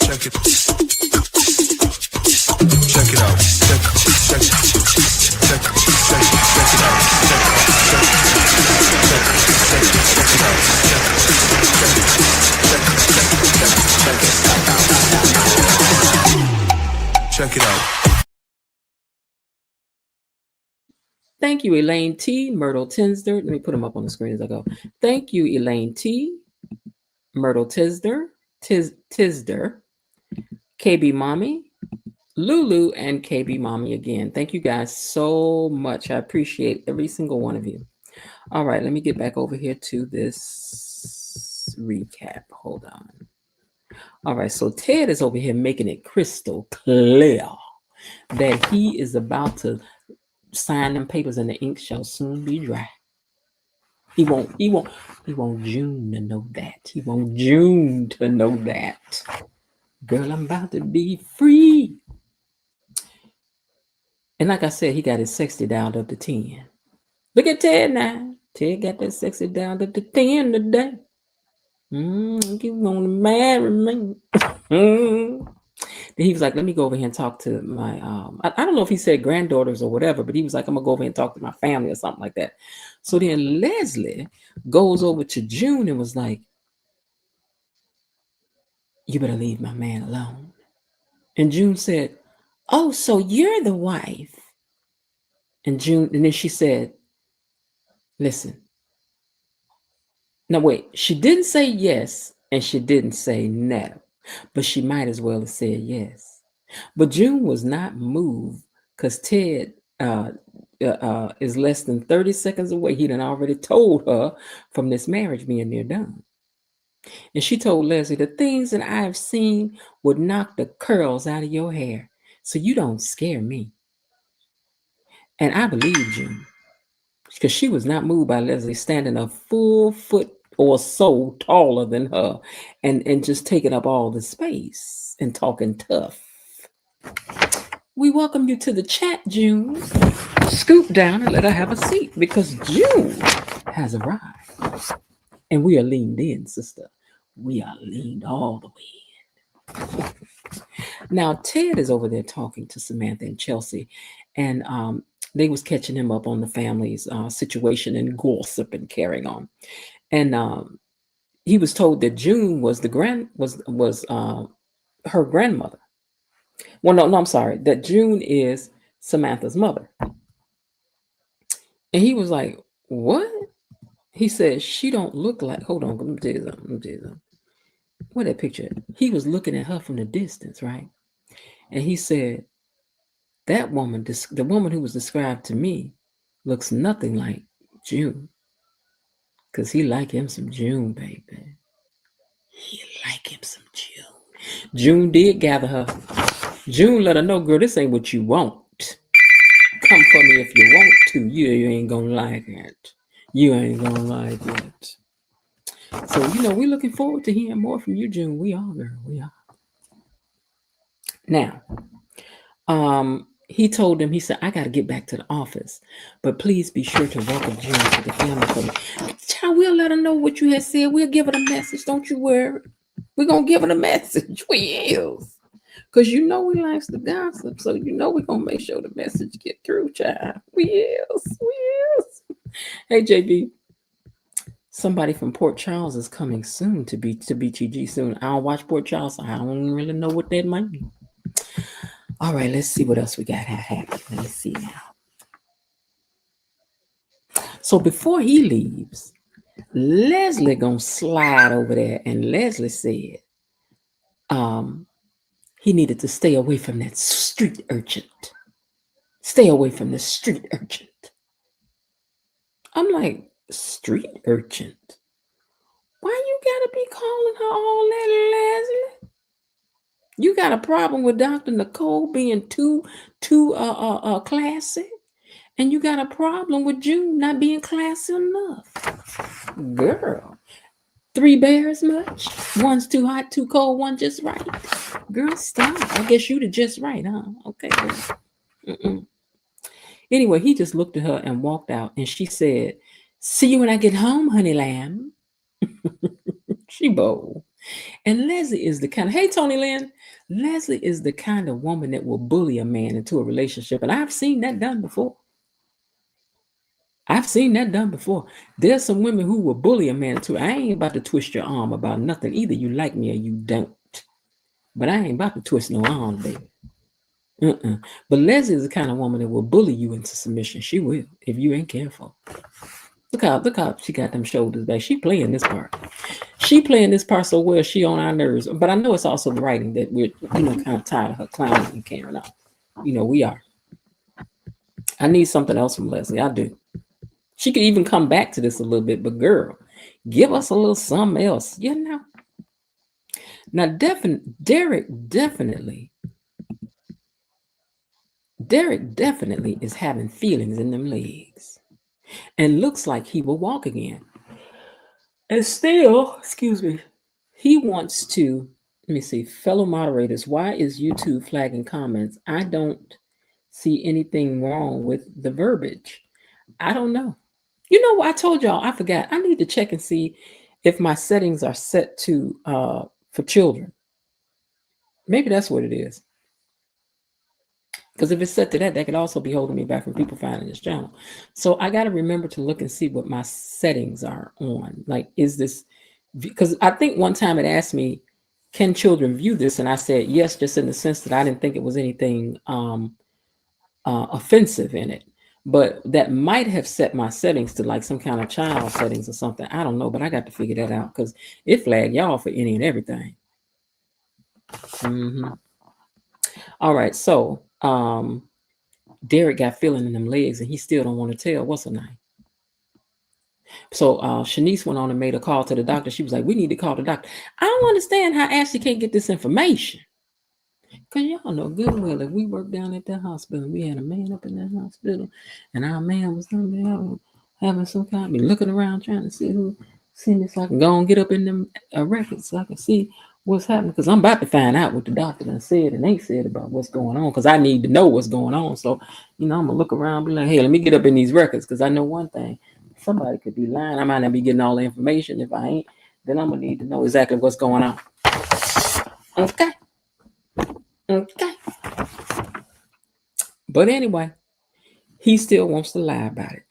Check it. Check it out. Check it out. Check it out. Thank you, Elaine T. Myrtle Tinsder. Let me put them up on the screen as I go. Thank you, Elaine T. Myrtle Tisder, KB Mommy, Lulu, and KB Mommy again. Thank you guys so much. I appreciate every single one of you. All right, let me get back over here to this recap. Hold on. All right, so Ted is over here making it crystal clear that he is about to sign them papers and the ink shall soon be dry. He won't June to know that. He won't June to know that. Girl, I'm about to be free. And like I said, he got his sexy down up to 10. Look at Ted now. Ted got that sexy down up to 10 today. You want to marry me? Then he was like, let me go over here and talk to my, I don't know if he said granddaughters or whatever, but he was like, I'm going to go over here and talk to my family or something like that. So then Leslie goes over to June and was like, you better leave my man alone. And June said, oh, so you're the wife. And then she said, listen. Now wait, she didn't say yes and she didn't say no, but she might as well have said yes. But June was not moved because Ted is less than 30 seconds away. He done already told her from this marriage being near done. And she told Leslie, the things that I have seen would knock the curls out of your hair. So you don't scare me. And I believe June because she was not moved by Leslie standing a full foot or so taller than her and just taking up all the space and talking tough. We welcome you to the chat, June. Scoop down and let her have a seat because June has arrived. And we are leaned in, sister. We are leaned all the way in. Now, Ted is over there talking to Samantha and Chelsea, and they was catching him up on the family's situation and gossip and carrying on. And he was told that June was her grandmother. Well, no, I'm sorry. That June is Samantha's mother. And he was like, what? He said, she don't look like, hold on, let me tell you something. What that picture? He was looking at her from the distance, right? And he said, that woman, the woman who was described to me, looks nothing like June. Because he like him some June, baby. He like him some June. June did gather her. June let her know, girl, this ain't what you want. Come for me if you want to. You ain't gonna like it. You ain't gonna like it. So, we're looking forward to hearing more from you, June. We are, girl. We are. Now, he told him, he said, I got to get back to the office, but please be sure to welcome June to the family for me. Child, we'll let her know what you had said. We'll give her the message. Don't you worry. We're going to give her the message. We is. Because we likes to gossip. So we're going to make sure the message get through, child. We is. Hey, JB. Somebody from Port Charles is coming soon to BTG soon. I'll watch Port Charles. So I don't really know what that might be. All right, let's see what else we got happening. Let me see now. So before he leaves, Leslie gonna slide over there, and Leslie said, he needed to stay away from that street urchin. Stay away from the street urchin. I'm like, street urchin? Why you gotta be calling her all that, Leslie? You got a problem with Dr. Nicole being too classy? And you got a problem with June not being classy enough. Girl, 3 bears much? One's too hot, too cold, one just right. Girl, stop. I guess you the just right, huh? Okay. Anyway, he just looked at her and walked out. And she said, see you when I get home, honey lamb. She bold. And Leslie is the kind of, hey, Tony Lynn, Leslie is the kind of woman that will bully a man into a relationship. And I've seen that done before. There's some women who will bully a man too. I ain't about to twist your arm about nothing. Either you like me or you don't. But I ain't about to twist no arm, baby. But Leslie is the kind of woman that will bully you into submission. She will, if you ain't careful. Look how she got them shoulders back. She playing this part. She playing this part so well, she on our nerves. But I know it's also the writing that we're, kind of tired of her clowning and carrying on. We are. I need something else from Leslie. I do. She could even come back to this a little bit, but girl, give us a little something else, Now, Derek definitely is having feelings in them legs and looks like he will walk again. And still, he wants to, let me see, fellow moderators, why is YouTube flagging comments? I don't see anything wrong with the verbiage. I don't know. I told y'all, I forgot. I need to check and see if my settings are set to for children. Maybe that's what it is. Because if it's set to that could also be holding me back from people finding this channel. So I got to remember to look and see what my settings are on. Like, is this, because I think one time it asked me, can children view this? And I said yes, just in the sense that I didn't think it was anything offensive in it, but that might have set my settings to like some kind of child settings or something. I don't know, but I got to figure that out because it flagged y'all for any and everything. All right, so Derek got feeling in them legs, and he still don't want to tell what's her name. So Shanice went on and made a call to the doctor. She was like, "We need to call the doctor." I don't understand how Ashley can't get this information. Because y'all know good and well, if we worked down at that hospital, we had a man up in that hospital, and our man was having some kind of looking around trying to see who seen this, so I can go and get up in them records so I can see what's happening. Because I'm about to find out what the doctor done said and they said about what's going on, because I need to know what's going on. So, I'm going to look around and be like, hey, let me get up in these records, because I know one thing. Somebody could be lying. I might not be getting all the information. If I ain't, then I'm going to need to know exactly what's going on. Okay. But anyway, he still wants to lie about it.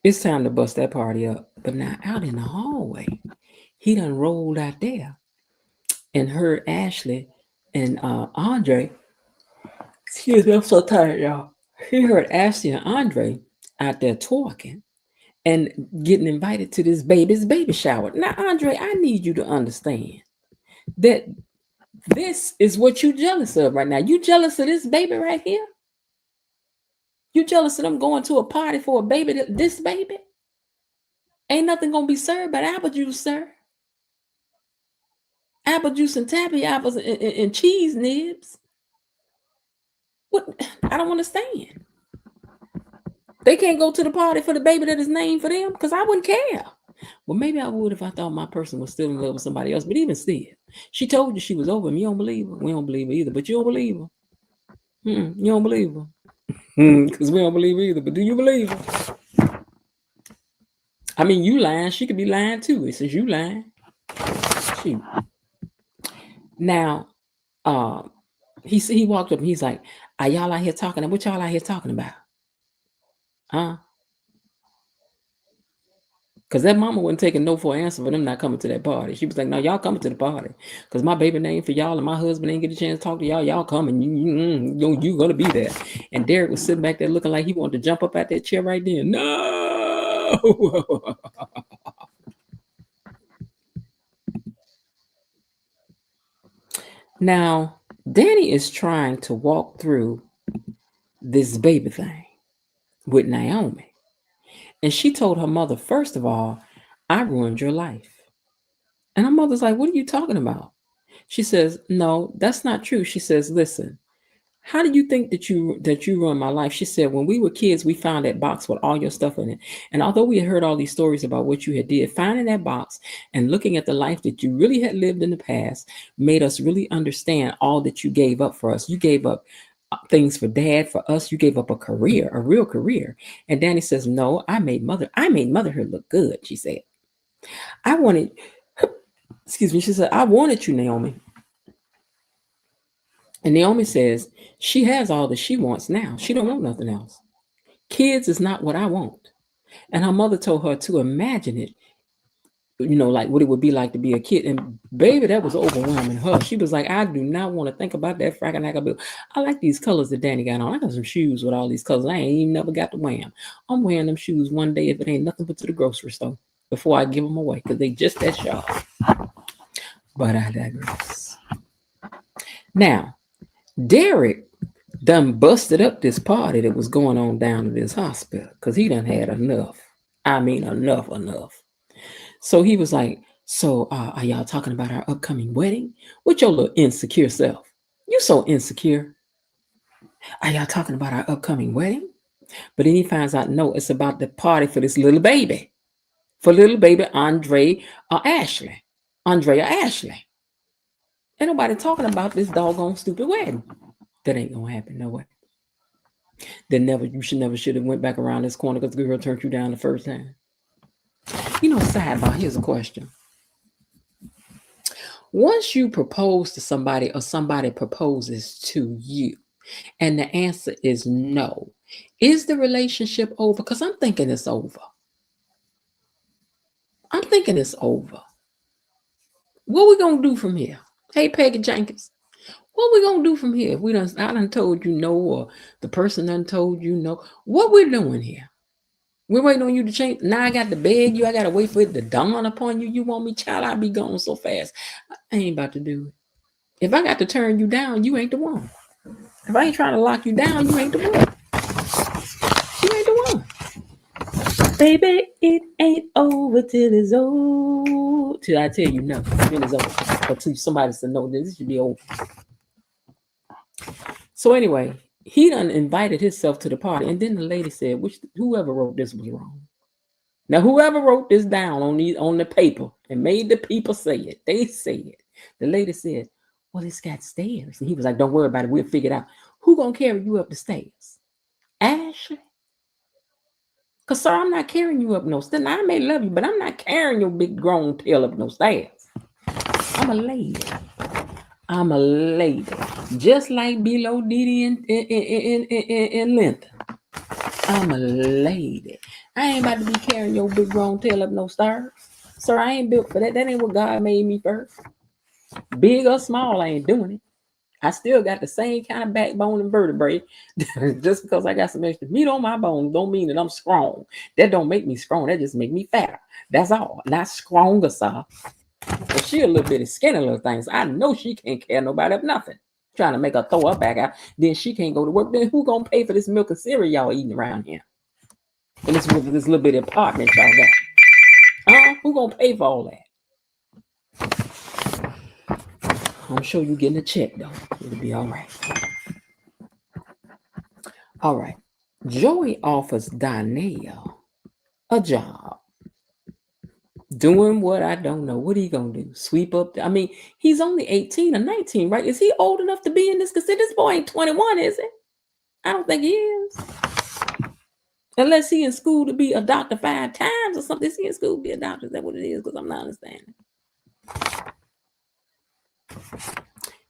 It's time to bust that party up. But now out in the hallway, he done rolled out there and heard Ashley and Andre. Excuse me, I'm so tired, y'all. He heard Ashley and Andre out there talking and getting invited to this baby's baby shower. Now, Andre, I need you to understand that this is what you jealous of right now. You jealous of this baby right here? You jealous of them going to a party for a baby, this baby? Ain't nothing gonna be served but apple juice, sir. Apple juice and tappy apples and cheese nibs. What? I don't understand. They can't go to the party for the baby that is named for them, because I wouldn't care. Well, maybe I would if I thought my person was still in love with somebody else. But even still, she told you she was over him. You don't believe her. We don't believe her either. But you don't believe her. You don't believe her. Because we don't believe her either. But do you believe her? I mean, you lying. She could be lying too. It says you lying. Shoot. Now, he walked up and he's like, "Are y'all out here talking? What y'all out here talking about? Huh?" Because that mama wasn't taking no for an answer for them not coming to that party. She was like, "No, y'all coming to the party. Because my baby name for y'all and my husband ain't get a chance to talk to y'all. Y'all coming. You gonna be there." And Derek was sitting back there looking like he wanted to jump up out that chair right then. No. Now, Danny is trying to walk through this baby thing with Naomi. And she told her mother, first of all, "I ruined your life." And her mother's like, "What are you talking about?" She says, "No, that's not true." She says, "Listen, how do you think that you ruined my life?" She said, "When we were kids, we found that box with all your stuff in it. And although we had heard all these stories about what you had did, finding that box and looking at the life that you really had lived in the past made us really understand all that you gave up for us. You gave up things for Dad, for us. You gave up a career, a real career." And Danny says, "No, I made motherhood look good." She said, "I wanted," excuse me, she said, "I wanted you, Naomi." And Naomi says she has all that she wants now. She don't want nothing else. Kids is not what I want. And her mother told her to imagine it, like what it would be like to be a kid. And baby, that was overwhelming her. She was like, "I do not want to think about that fracking bill. I like these colors that Danny got on. I got some shoes with all these colors. I ain't even never got to wear them. I'm wearing them shoes one day if it ain't nothing but to the grocery store before I give them away, because they just that sharp." But I digress. Now, Derek done busted up this party that was going on down at this hospital, because he done had enough. I mean, enough. So he was like, "So are y'all talking about our upcoming wedding? With your little insecure self? You so insecure. Are y'all talking about our upcoming wedding?" But then he finds out, no, it's about the party for this little baby. For little baby Andre or Ashley. Andre or Ashley. Ain't nobody talking about this doggone stupid wedding. That ain't gonna happen, no way. You should have went back around this corner because the girl turned you down the first time. Sidebar, here's a question. Once you propose to somebody or somebody proposes to you and the answer is no, is the relationship over? Because I'm thinking it's over. What we gonna do from here? Hey, Peggy Jenkins, what we gonna do from here? I done told you no, or the person done told you no. What we doing here? We're waiting on you to change. Now I got to beg you. I got to wait for it to dawn upon you. You want me, child? I'll be gone so fast. I ain't about to do it. If I got to turn you down, you ain't the one. If I ain't trying to lock you down, you ain't the one. You ain't the one. Baby, it ain't over till it's over. Till I tell you no, then it's over. Or till somebody says no, this should be over. So anyway, he done invited himself to the party, and then the lady said, whoever wrote this was wrong. Now, whoever wrote this down on the paper and made the people say it, they said. The lady said, well, it's got stairs. And he was like, don't worry about it. We'll figure it out. Who gonna carry you up the stairs? Ashley? Because, sir, I'm not carrying you up no stairs. Now, I may love you, but I'm not carrying your big grown tail up no stairs. I'm a lady. I'm a lady. Just like below Diddy in Linton. I'm a lady. I ain't about to be carrying your big grown tail up no stairs. Sir, I ain't built for that. That ain't what God made me for. Big or small, I ain't doing it. I still got the same kind of backbone and vertebrae. Just because I got some extra meat on my bones don't mean that I'm strong. That don't make me strong. That just make me fatter. That's all. Not stronger, sir. But she a little bitty skinny little things. I know she can't carry nobody up nothing. Trying to make her throw her back out. Then she can't go to work. Then who gonna pay for this milk and cereal y'all eating around here? And this little bitty apartment y'all got. Who gonna pay for all that? I'm sure you getting a check though. It'll be all right. All right. Joey offers Donnell a job. Doing what I don't know. What are you gonna do? Sweep up? I mean, he's only 18 or 19, right? Is he old enough to be in this? Because this boy ain't 21, is it? I don't think he is. Unless he in school to be a doctor 5 times or something. Is he in school to be a doctor? Is that what it is? Because I'm not understanding.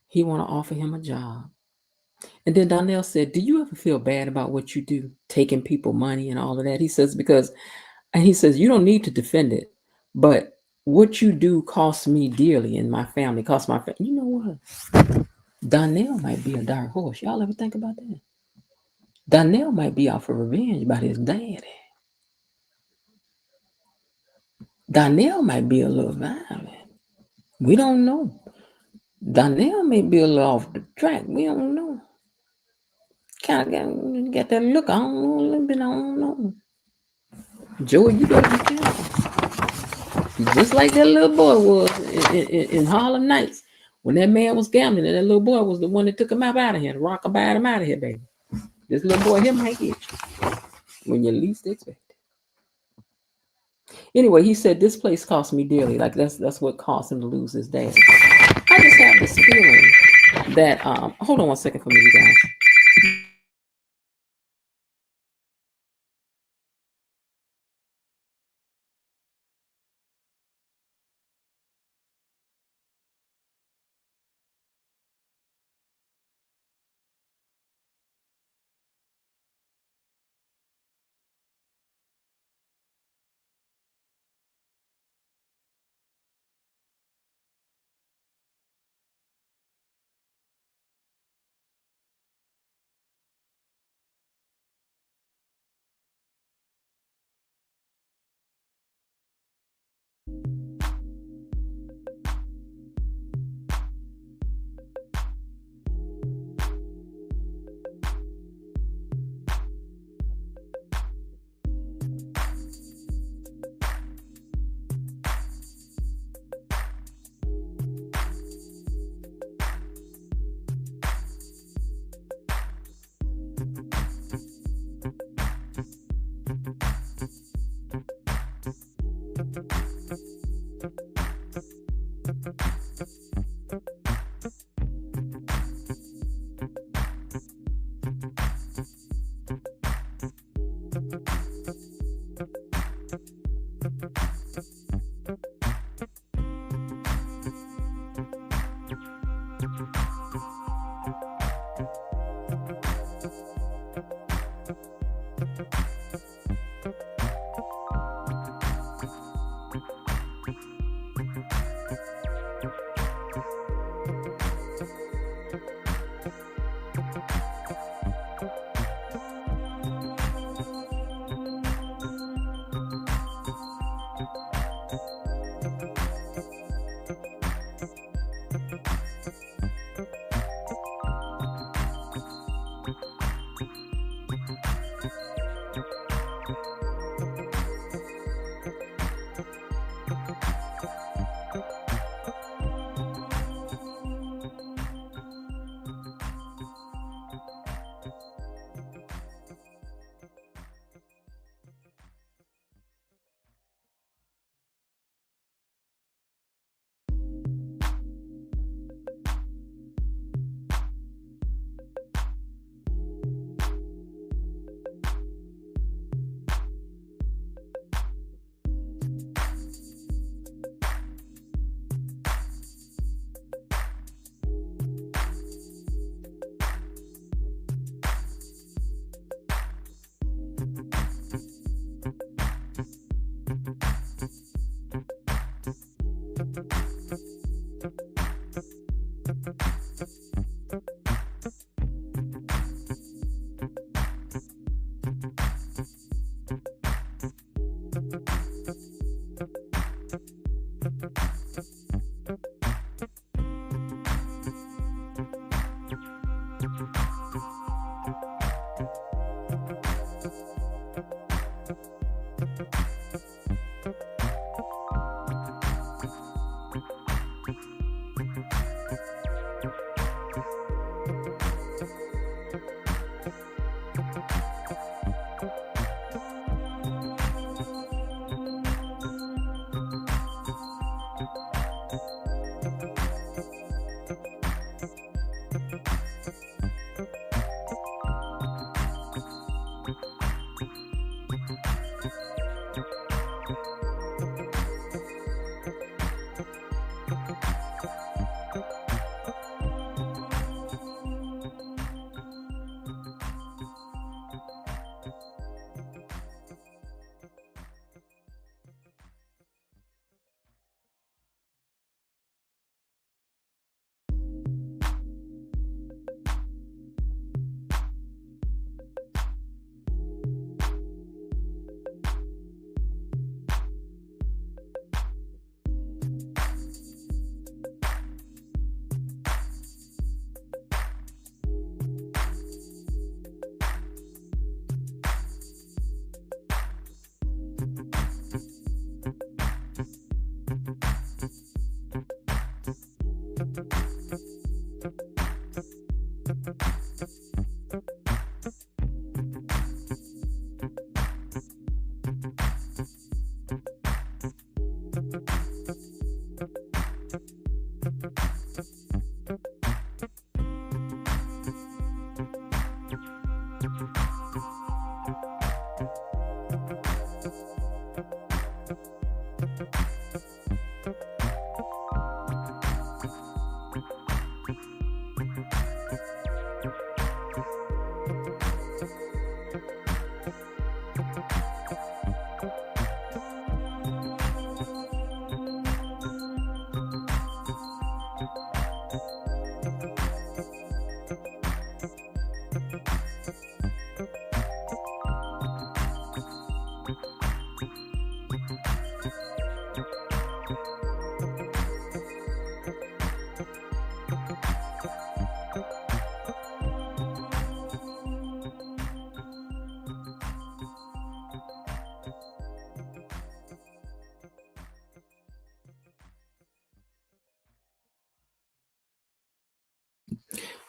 He want to offer him a job. And then Donnell said, do you ever feel bad about what you do? Taking people money and all of that? He says, you don't need to defend it. But what you do costs me dearly and my family. Costs my family. You know what? Donnell might be a dark horse. Y'all ever think about that? Donnell might be out for revenge about his daddy. Donnell might be a little violent. We don't know. Donnell may be a little off the track. We don't know. Kind of got that look. I don't know a little bit. I don't know. Joey, you better be careful. Just like that little boy was in Harlem Nights. When that man was gambling, and that little boy was the one that took him out of here. The rock about him out of here, baby. This little boy, him might get you when you least expect it. Anyway, he said, this place cost me dearly. Like that's what cost him to lose his dad. I just have this feeling that, hold on one second for me, you guys.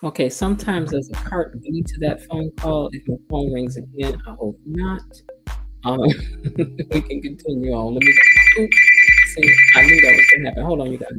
Okay, sometimes there's a part B to that phone call. If my phone rings again, I hope not. We can continue on. Let me see. I knew that was gonna happen. Hold on, you guys.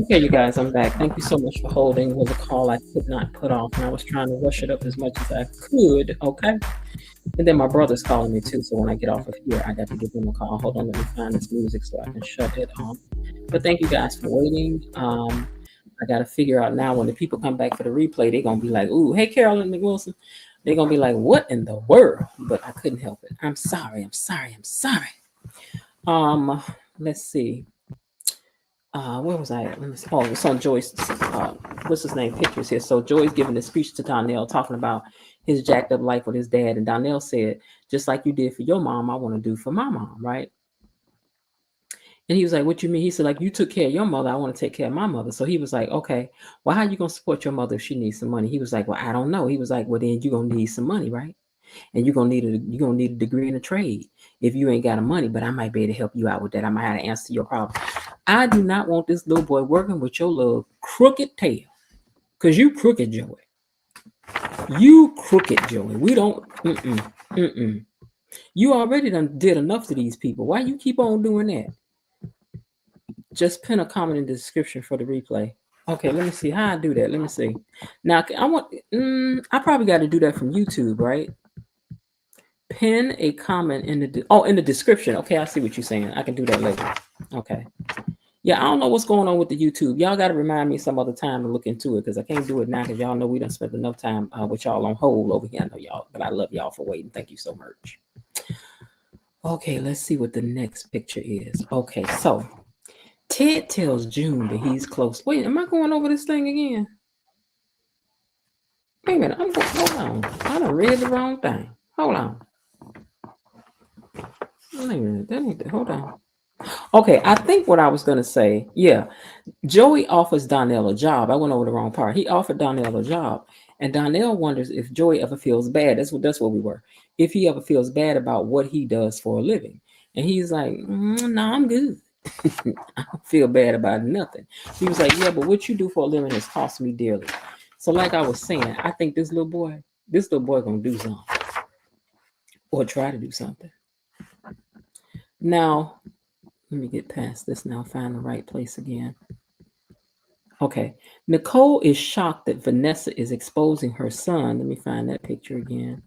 Okay, you guys, I'm back. Thank you so much for holding. It was a call I could not put off, and I was trying to rush it up as much as I could. Okay. And then my brother's calling me too, so when I get off of here, I got to give him a call. Hold on, let me find this music so I can shut it off. But thank you guys for waiting. I got to figure out now when the people come back for the replay, they're going to be like, ooh, hey, Carolyn McWilson. They're going to be like, what in the world? But I couldn't help it. I'm sorry. Let's see. Where was I at? Let me see. Oh, it's on Joyce. What's his name? Pictures here. So Joy's giving this speech to Donnell, talking about his jacked up life with his dad. And Donnell said, just like you did for your mom, I want to do for my mom, right? And he was like, what you mean? He said, like, you took care of your mother, I want to take care of my mother. So he was like, okay, well, how you going to support your mother if she needs some money? He was like, well, I don't know. He was like, well, then you're going to need some money, right? And you're gonna need a degree in a trade if you ain't got the money, but I might be able to help you out with that. I might have to answer your problem. I do not want this little boy working with your little crooked tail. Cause you crooked, Joey. You crooked, Joey. We don't You already done did enough to these people. Why you keep on doing that? Just pin a comment in the description for the replay. Okay, let me see how I do that. Let me see. Now I probably got to do that from YouTube, right? Pin a comment in the description. Okay, I see what you're saying. I can do that later. Okay. Yeah, I don't know what's going on with the YouTube. Y'all got to remind me some other time to look into it because I can't do it now because y'all know we done spent enough time with y'all on hold over here. I know y'all, but I love y'all for waiting. Thank you so much. Okay, let's see what the next picture is. Okay, so Ted tells June that he's close. Wait, am I going over this thing again? Wait a minute. Hold on. I done read the wrong thing. Hold on. Wait a minute. Hold on. Okay, I think what I was going to say, yeah, Joey offers Donnell a job. I went over the wrong part. He offered Donnell a job, and Donnell wonders if Joey ever feels bad. That's what we were. If he ever feels bad about what he does for a living. And he's like, no, I'm good. I don't feel bad about nothing. He was like, yeah, but what you do for a living has cost me dearly. So like I was saying, I think this little boy going to do something or try to do something. Now, let me get past this now, find the right place again. Okay. Nicole is shocked that Vanessa is exposing her son. Let me find that picture again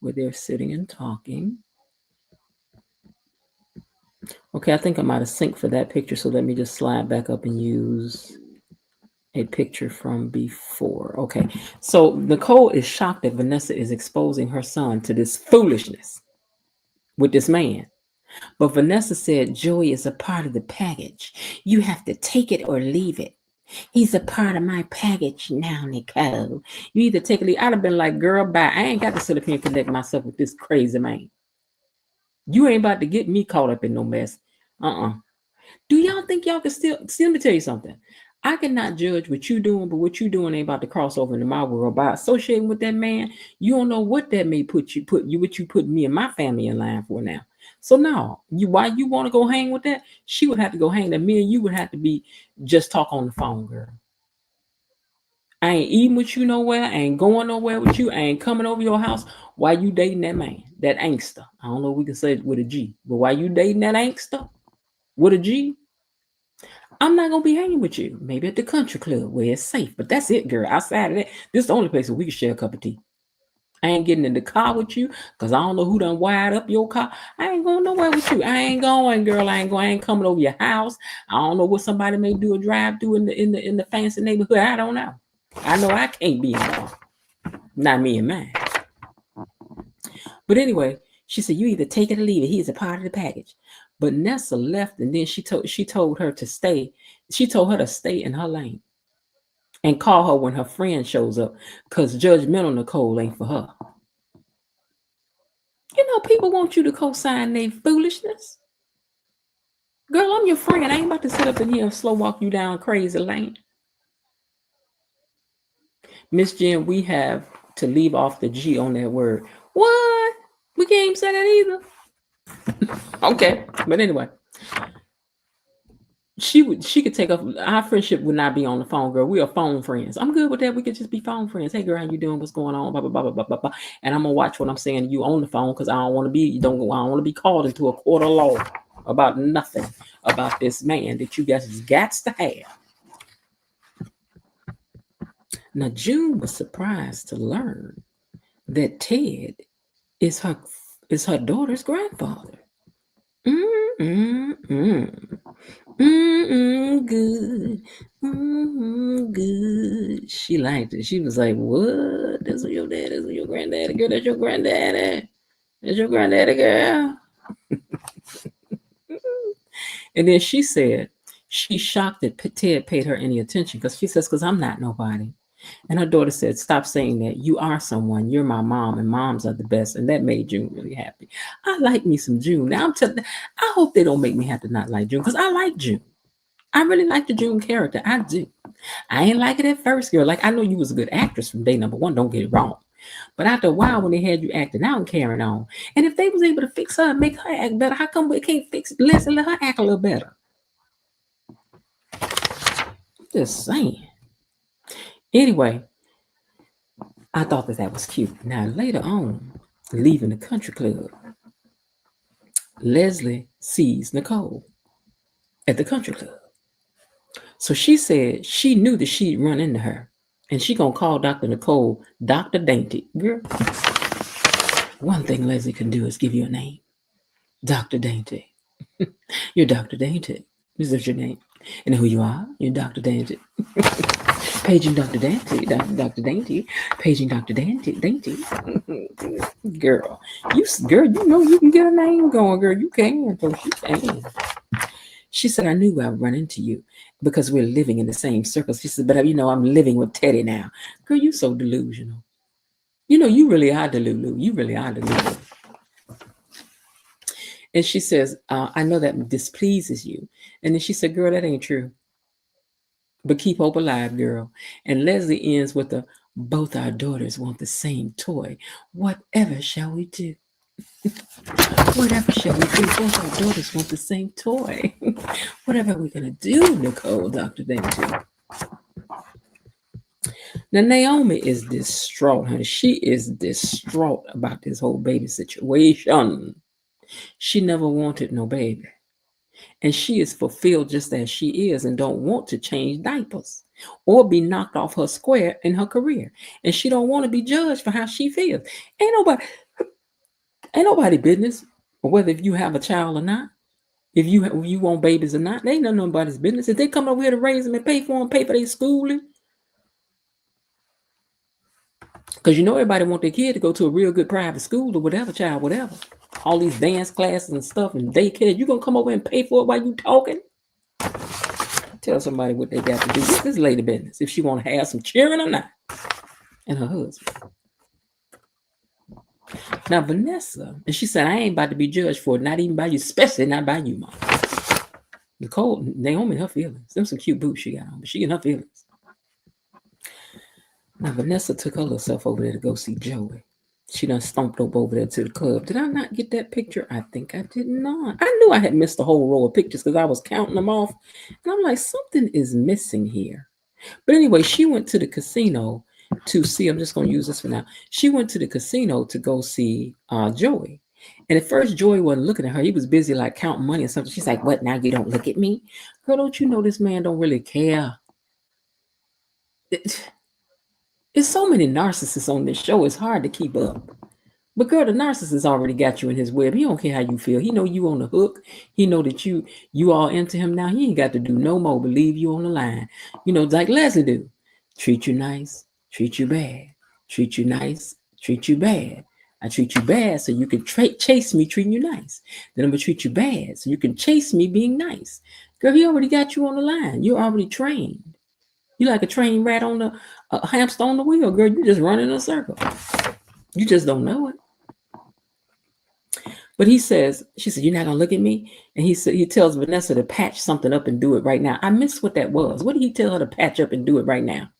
where they're sitting and talking. Okay, I think I might have synced for that picture. So let me just slide back up and use a picture from before. Okay. So Nicole is shocked that Vanessa is exposing her son to this foolishness with this man. But Vanessa said, Joey is a part of the package. You have to take it or leave it. He's a part of my package now, Nicole. You either take it or leave. I'd have been like, girl, bye. I ain't got to sit up here and connect myself with this crazy man. You ain't about to get me caught up in no mess. Do y'all think y'all can still let me tell you something. I cannot judge what you doing, but what you doing ain't about to cross over into my world. By associating with that man, you don't know what that may put you me and my family in line for now. So now, why you want to go hang with that? She would have to go hang that. Me and you would have to be just talk on the phone, girl. I ain't eating with you nowhere. I ain't going nowhere with you. I ain't coming over your house. Why you dating that man, that angster? I don't know if we can say it with a G, but why you dating that angster with a G? I'm not gonna be hanging with you. Maybe at the country club where it's safe, but that's it, girl. Outside of that, this is the only place where we can share a cup of tea. I ain't getting in the car with you because I don't know who done wired up your car. I ain't going nowhere with you. I ain't going, girl. I ain't going. I ain't coming over your house. I don't know what somebody may do a drive through in the fancy neighborhood. I don't know. I know I can't be in the car. Not me and mine. But anyway, she said, you either take it or leave it. He's a part of the package. But Nessa left, and then she told her to stay. She told her to stay in her lane and call her when her friend shows up, because judgmental Nicole ain't for her. You know, people want you to co-sign their foolishness. Girl, I'm your friend. I ain't about to sit up in here and slow walk you down crazy lane. Miss Jen, we have to leave off the G on that word. What? We can't even say that either. Okay, but anyway, she could take off. Our friendship would not be on the phone, girl. We are phone friends. I'm good with that. We could just be phone friends. Hey, girl, how you doing? What's going on? Blah blah blah blah blah blah. And I'm gonna watch what I'm saying to you on the phone because I don't want to be. I don't want to be called into a court of law about nothing about this man that you guys got to have. Now June was surprised to learn that Ted is her daughter's grandfather. Good. Good. She liked it. She was like, what? That's your dad. That's your granddaddy. Girl, that's your granddaddy. That's your granddaddy, girl. And then she said she's shocked that Ted paid her any attention because she says, because I'm not nobody. And her daughter said, stop saying that. You are someone. You're my mom, and moms are the best. And that made June really happy. I like me some June. Now I hope they don't make me have to not like June, because I like June. I really like the June character. I do. I ain't like it at first, girl. Like, I know you was a good actress from day number one. Don't get it wrong. But after a while, when they had you acting out and carrying on, and if they was able to fix her and make her act better, how come we can't fix less and let her act a little better? Just saying. Anyway, I thought that was cute. Now, later on, leaving the country club, Leslie sees Nicole at the country club. So she said she knew that she'd run into her, and she gonna call Dr. Nicole Dr. Dainty. Girl, one thing Leslie can do is give you a name. Dr. Dainty. You're Dr. Dainty. Is that your name? And who you are? You're Dr. Dainty. Paging Dr. Dainty, Dr. Dainty, paging Dr. Dainty. Girl, you know you can get a name going, girl. You can, so she can. She said, I knew I would run into you because we're living in the same circles. She said, but you know, I'm living with Teddy now. Girl, you so delusional. You know, you really are delulu. You really are delulu. And she says, I know that displeases you. And then she said, girl, that ain't true. But keep hope alive, girl. And Leslie ends with both our daughters want the same toy. Whatever shall we do? Whatever shall we do? Both our daughters want the same toy. Whatever are we going to do, Nicole, Dr. Dainty? Now, Naomi is distraught, honey. She is distraught about this whole baby situation. She never wanted no baby. And she is fulfilled just as she is and don't want to change diapers or be knocked off her square in her career. And she don't want to be judged for how she feels. Ain't nobody business whether if you have a child or not. If you want babies or not, they ain't nobody's business. If they come over here to raise them and pay for them, pay for their schooling. Because you know everybody want their kid to go to a real good private school or whatever, child, whatever. All these dance classes and stuff and daycare. You gonna come over and pay for it while you talking? Tell somebody what they got to do. This is lady business. If she want to have some children or not. And her husband. Now Vanessa, and she said, I ain't about to be judged for it, not even by you, especially not by you, Mom. Naomi in her feelings. Them some cute boots she got on, but she in her feelings. Now Vanessa took her little self over there to go see Joey. She done stomped up over there to the club. Did I not get that picture? I think I did not. I knew I had missed a whole row of pictures because I was counting them off. And I'm like, something is missing here. But anyway, she went to the casino to see, I'm just going to use this for now. She went to the casino to go see Joey. And at first, Joey wasn't looking at her. He was busy like counting money or something. She's like, what, now you don't look at me? Girl, don't you know this man don't really care? There's so many narcissists on this show. It's hard to keep up. But girl, the narcissist already got you in his web. He don't care how you feel. He know you on the hook. He know that you all into him now. He ain't got to do no more but leave you on the line. You know, like Leslie do. Treat you nice, treat you bad. Treat you nice, treat you bad. I treat you bad so you can chase me treating you nice. Then I'm going to treat you bad so you can chase me being nice. Girl, he already got you on the line. You're already trained. You like a trained rat on the hamster on the wheel, girl. You just run in a circle. You just don't know it. But she said, you're not going to look at me? And he tells Vanessa to patch something up and do it right now. I missed what that was. What did he tell her to patch up and do it right now?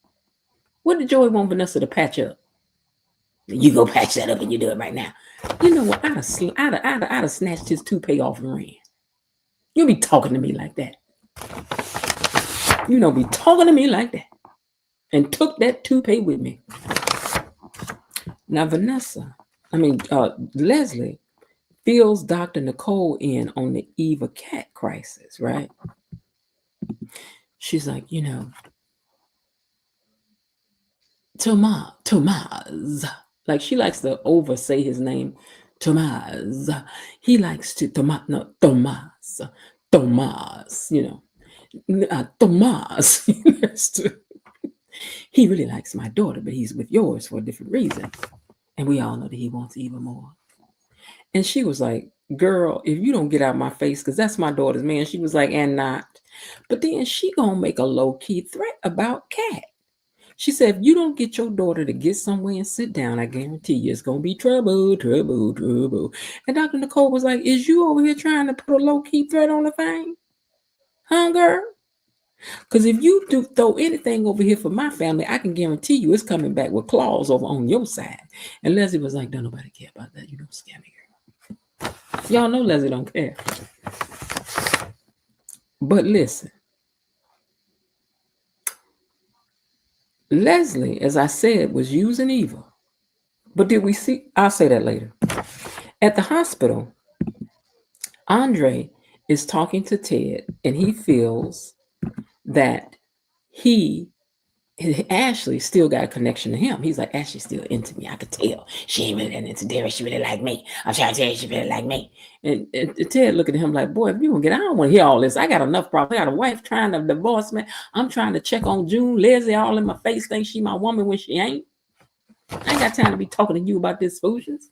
What did Joey want Vanessa to patch up? You go patch that up and you do it right now. You know what? I'd have snatched his toupee off and ran. You be talking to me like that. You know, be talking to me like that. And took that toupee with me. Now, Leslie fills Dr. Nicole in on the Eva cat crisis, right? She's like, you know, Tomas. Like she likes to oversay his name, Tomas. He likes to, Tomas, you know, Tomas. He really likes my daughter, but he's with yours for a different reason. And we all know that he wants Eva more. And she was like, girl, if you don't get out of my face, because that's my daughter's man. She was like, and not. But then she gonna make a low-key threat about Cat. She said, if you don't get your daughter to get somewhere and sit down, I guarantee you it's gonna be trouble. And Dr. Nicole was like, is you over here trying to put a low-key threat on the thing? Huh, girl? Because if you do throw anything over here for my family, I can guarantee you it's coming back with claws over on your side. And Leslie was like, don't nobody care about that. You don't scare me, girl. Y'all know Leslie don't care. But listen. Leslie, as I said, was using Eva. But did we see? I'll say that later. At the hospital, Andre is talking to Ted, and he feels that Ashley still got a connection to him. He's like, Ashley's still into me. I could tell. She ain't really into Derek. She really like me. I'm trying to tell you she really like me. And Ted looking at him like, boy, if you don't get, I don't want to hear all this. I got enough problems. I got a wife trying to divorce me. I'm trying to check on June. Leslie all in my face thinks she my woman when she ain't. I ain't got time to be talking to you about this foolishness.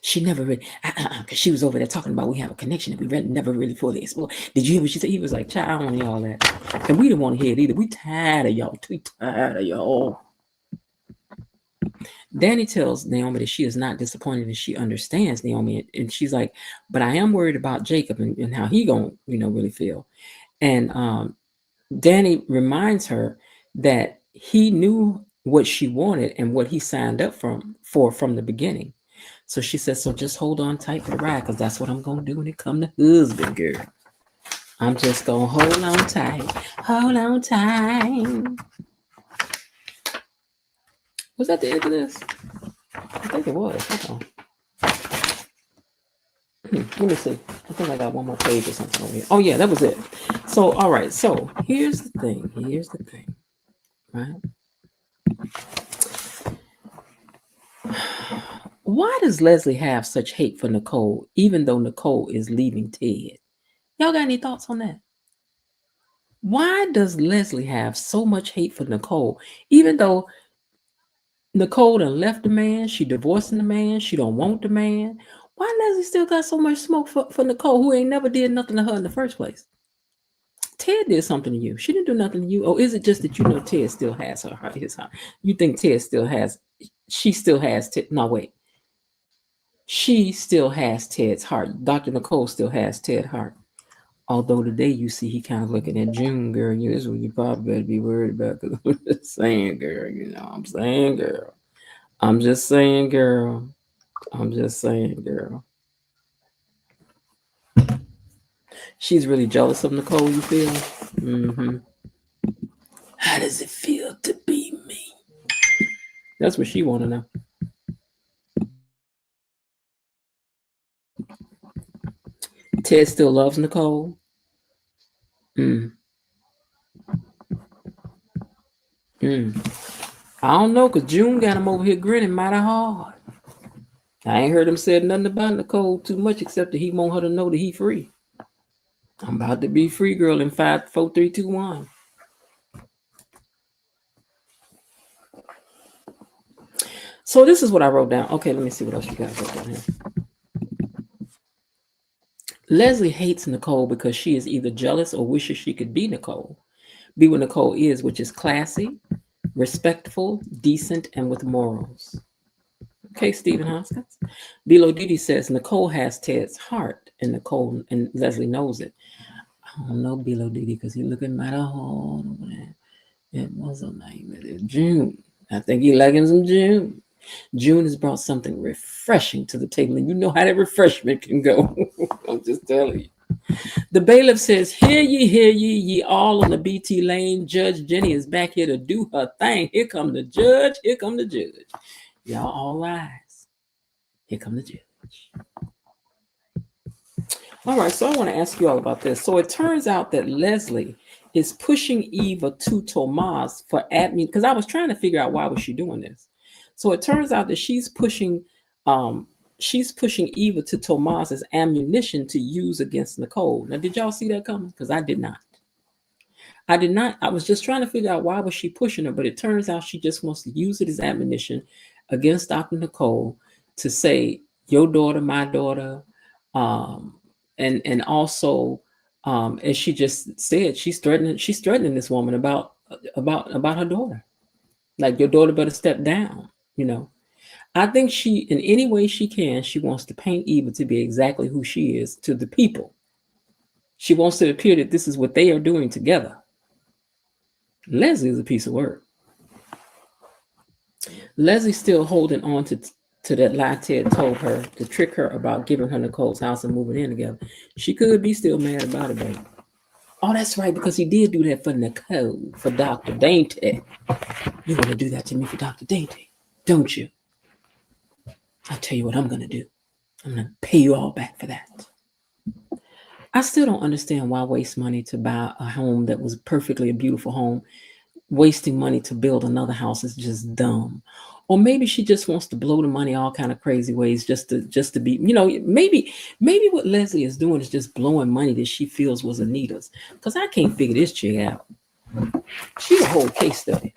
She never really, because she was over there talking about we have a connection that we never really fully explored. Did you hear what she said? He was like, child, I don't want to hear all that. And we didn't want to hear it either. We tired of y'all. We tired of y'all. Danny tells Naomi that she is not disappointed and she understands Naomi. And she's like, but I am worried about Jacob and how he gonna, really feel. And Danny reminds her that he knew what she wanted and what he signed up for from the beginning. So she says, so just hold on tight for the ride, because that's what I'm going to do when it comes to husband, girl. I'm just going to hold on tight. Hold on tight. Was that the end of this? I think it was. Hold on. Let me see. I think I got one more page or something over here. Oh, yeah, that was it. So, all right. So here's the thing. Right? Why does Leslie have such hate for Nicole, even though Nicole is leaving Ted? Y'all got any thoughts on that? Why does Leslie have so much hate for Nicole, even though Nicole done left the man, she divorcing the man, she don't want the man? Why Leslie still got so much smoke for Nicole, who ain't never did nothing to her in the first place? Ted did something to you. She didn't do nothing to you. Or is it just that Ted still has his heart? You think Ted still has, she still has Ted? No, wait. She still has Ted's heart. Dr. Nicole still has Ted's heart. Although today you see he kind of looking at June, girl. You this is what you probably better be worried about. Cause I'm just saying, girl. You know, I'm saying, girl. I'm just saying, girl. I'm just saying, girl. She's really jealous of Nicole. You feel? Mm-hmm. How does it feel to be me? That's what she want to know. Ted still loves Nicole. Mm. I don't know, cause June got him over here grinning mighty hard. I ain't heard him say nothing about Nicole too much, except that he want her to know that he free. I'm about to be free, girl, in 5, 4, 3, 2, 1. So this is what I wrote down. Okay, let me see what else you guys wrote down here. Leslie hates Nicole because she is either jealous or wishes she could be Nicole. Be what Nicole is, which is classy, respectful, decent, and with morals. Okay, Stephen Hoskins. Bilo Didi says Nicole has Ted's heart, and Nicole and Leslie knows it. I don't know Bilo Didi because he looking mighty hard over there. It was a name. June. I think he liking some June. June has brought something refreshing to the table, and you know how that refreshment can go. I'm just telling you. The bailiff says, hear ye all on the BT lane. Judge Jenny is back here to do her thing. Here come the judge. Here come the judge. Y'all all rise. Here come the judge. All right, so I want to ask you all about this. So it turns out that Leslie is pushing Eva to Tomas for admin, because I was trying to figure out why was she doing this. So it turns out that she's pushing Eva to Tomas as ammunition to use against Nicole. Now, did y'all see that coming? Because I did not. I was just trying to figure out why was she pushing her, but it turns out she just wants to use it as ammunition against Dr. Nicole to say, your daughter, my daughter, and also, as she just said, she's threatening this woman about her daughter. Like, your daughter better step down, you know. I think she, in any way she can, she wants to paint Eva to be exactly who she is to the people. She wants to appear that this is what they are doing together. Leslie is a piece of work. Leslie's still holding on to that lie Ted told her to trick her about giving her Nicole's house and moving in together. She could be still mad about it, baby. Oh, that's right, because he did do that for Nicole, for Dr. Dainty. You want to do that to me for Dr. Dainty, don't you? I'll tell you what I'm going to do. I'm going to pay you all back for that. I still don't understand why waste money to buy a home that was perfectly a beautiful home. Wasting money to build another house is just dumb. Or maybe she just wants to blow the money all kind of crazy ways just to be, you know, maybe what Leslie is doing is just blowing money that she feels was Anita's. Because I can't figure this chick out. She's a whole case study.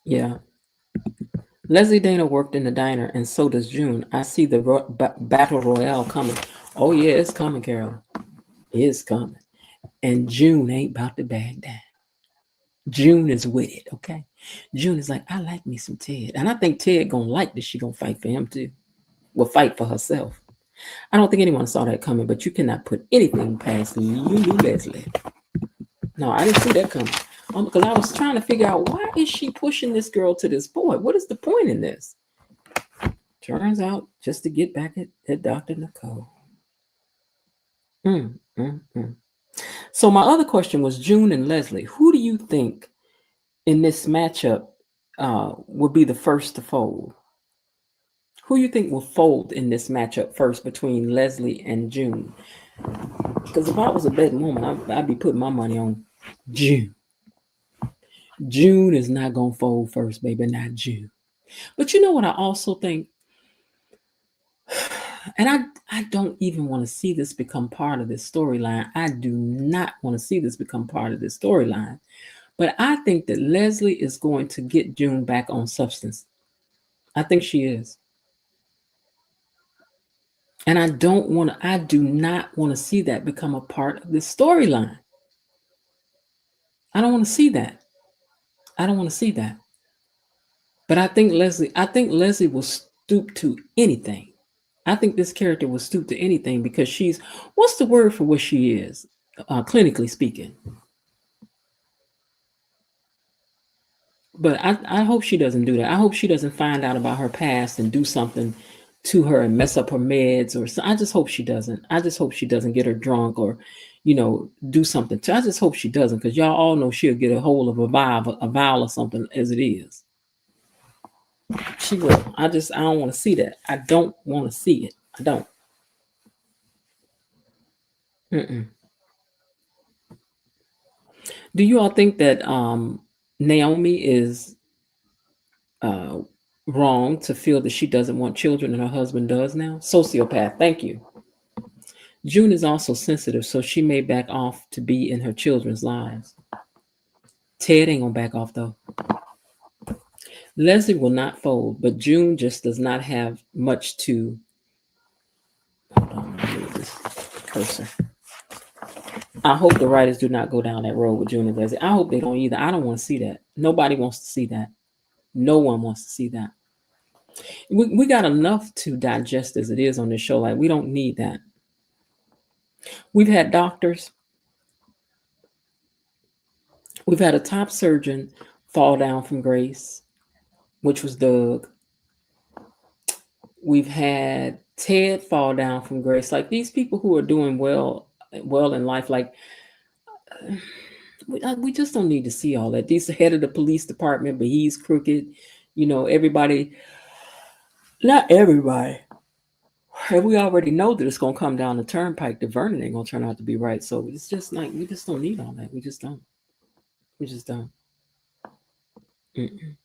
Yeah. Leslie Dana worked in the diner, and so does June. I see the battle royale coming. Oh, yeah, it's coming, Carol. It's coming. And June ain't about to back down. June is with it, okay? June is like, I like me some Ted. And I think Ted gonna like that she gonna fight for him too. Will fight for herself. I don't think anyone saw that coming, but you cannot put anything past Lulu Leslie. No, I didn't see that coming. Because I was trying to figure out, why is she pushing this girl to this boy? What is the point in this? Turns out just to get back at Dr. Nicole. So my other question was, June and Leslie, who do you think in this matchup would be the first to fold? Who you think will fold in this matchup first between Leslie and June? Because if I was a betting woman, I'd be putting my money on June. June is not going to fold first, baby, not June. But you know what I also think? And I don't even want to see this become part of this storyline. I do not want to see this become part of this storyline. But I think that Leslie is going to get June back on substance. I think she is. And I do not want to see that become a part of this storyline. I don't want to see that. I don't want to see that. But I think Leslie will stoop to anything I think this character will stoop to anything because she's, what's the word for what she is, clinically speaking. But I hope she doesn't do that. I hope she doesn't find out about her past and do something to her and mess up her meds or so. I just hope she doesn't. I just hope she doesn't get her drunk or, do something. I just hope she doesn't, because y'all all know she'll get a hold of a vial or something as it is. She will. I don't want to see that. I don't want to see it. I don't. Mm-mm. Do you all think that Naomi is wrong to feel that she doesn't want children and her husband does now? Sociopath. Thank you. June is also sensitive, so she may back off to be in her children's lives. Ted ain't gonna back off though. Leslie will not fold, but June just does not have much to. Hold on, let me move this cursor. I hope the writers do not go down that road with June and Leslie. I hope they don't either. I don't want to see that. Nobody wants to see that. No one wants to see that. We got enough to digest as it is on this show. Like, we don't need that. We've had doctors. We've had a top surgeon fall down from grace, which was Doug. We've had Ted fall down from grace. Like, these people who are doing well in life, like, we just don't need to see all that. He's the head of the police department, but he's crooked. Everybody, not everybody. And we already know that it's going to come down the turnpike that Vernon ain't going to turn out to be right. So it's just like, we just don't need all that. We just don't. We just don't. Mm-mm.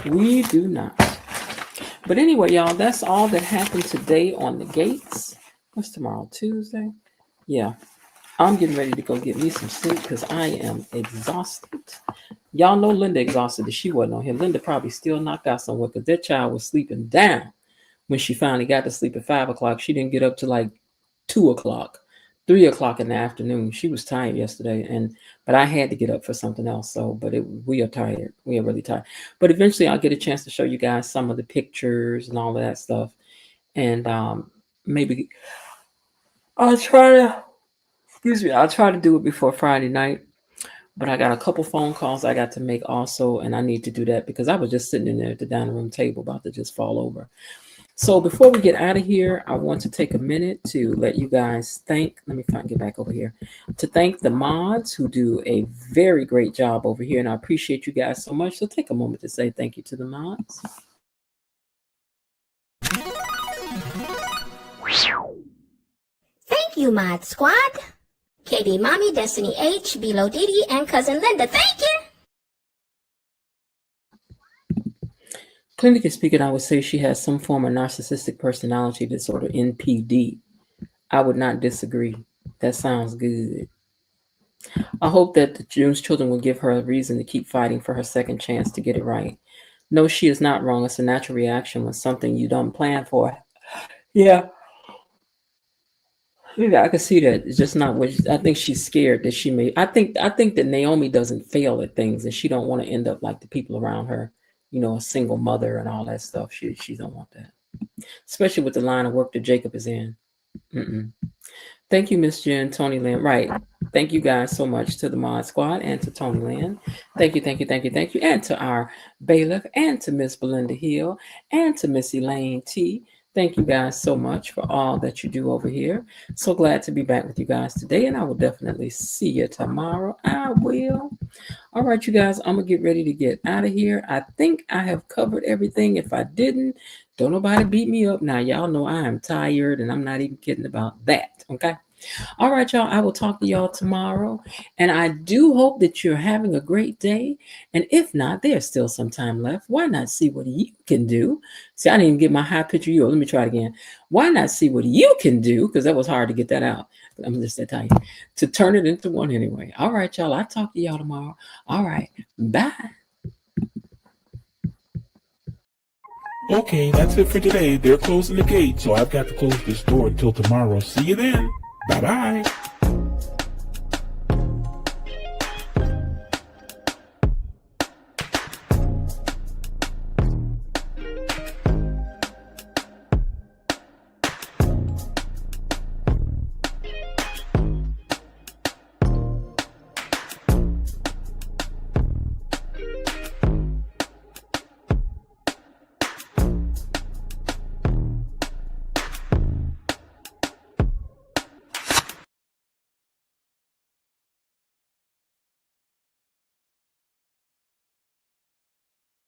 We do not. But anyway, y'all, that's all that happened today on the gates. What's tomorrow? Tuesday? Yeah. I'm getting ready to go get me some sleep because I am exhausted. Y'all know Linda exhausted. She wasn't on here. Linda probably still knocked out somewhere because that child was sleeping down when she finally got to sleep at 5 o'clock. She didn't get up to like 2 o'clock, 3 o'clock in the afternoon. She was tired yesterday, but I had to get up for something else. We are tired. We are really tired. But eventually I'll get a chance to show you guys some of the pictures and all of that stuff. And maybe I'll try to do it before Friday night. But I got a couple phone calls I got to make also, and I need to do that because I was just sitting in there at the dining room table about to just fall over. So before we get out of here, I want to take a minute to let you guys thank the mods who do a very great job over here. And I appreciate you guys so much. So take a moment to say thank you to the mods. Thank you, Mod Squad. KB Mommy, Destiny H, Bilo Didi, and Cousin Linda. Thank you. Clinically speaking, I would say she has some form of narcissistic personality disorder, NPD. I would not disagree. That sounds good. I hope that June's children will give her a reason to keep fighting for her second chance to get it right. No, she is not wrong. It's a natural reaction when something you don't plan for. Yeah, I can see that. It's just not what I think. She's scared that she may. I think that Naomi doesn't fail at things, and she don't want to end up like the people around her. A single mother and all that stuff. She don't want that, especially with the line of work that Jacob is in. Mm-mm. Thank you, Miss Jen, Tony Lynn. Right. Thank you guys so much to the Mod Squad and to Tony Lynn. Thank you. And to our bailiff and to Miss Belinda Hill and to Miss Elaine T. Thank you guys so much for all that you do over here. So glad to be back with you guys today, and I will definitely see you tomorrow. I will. All right, you guys, I'm going to get ready to get out of here. I think I have covered everything. If I didn't, don't nobody beat me up. Now, y'all know I am tired, and I'm not even kidding about that, okay? All right, y'all, I will talk to y'all tomorrow, and I do hope that you're having a great day, and if not, there's still some time left. Why not see what you can do? See, I didn't even get my high pitch of you. Let me try it again. Why not see what you can do, because that was hard to get that out. I'm just that tight to turn it into one anyway. All right, y'all, I'll talk to y'all tomorrow. All right, bye. Okay, that's it for today. They're closing the gate, so I've got to close this door until tomorrow. See you then. Bye-bye.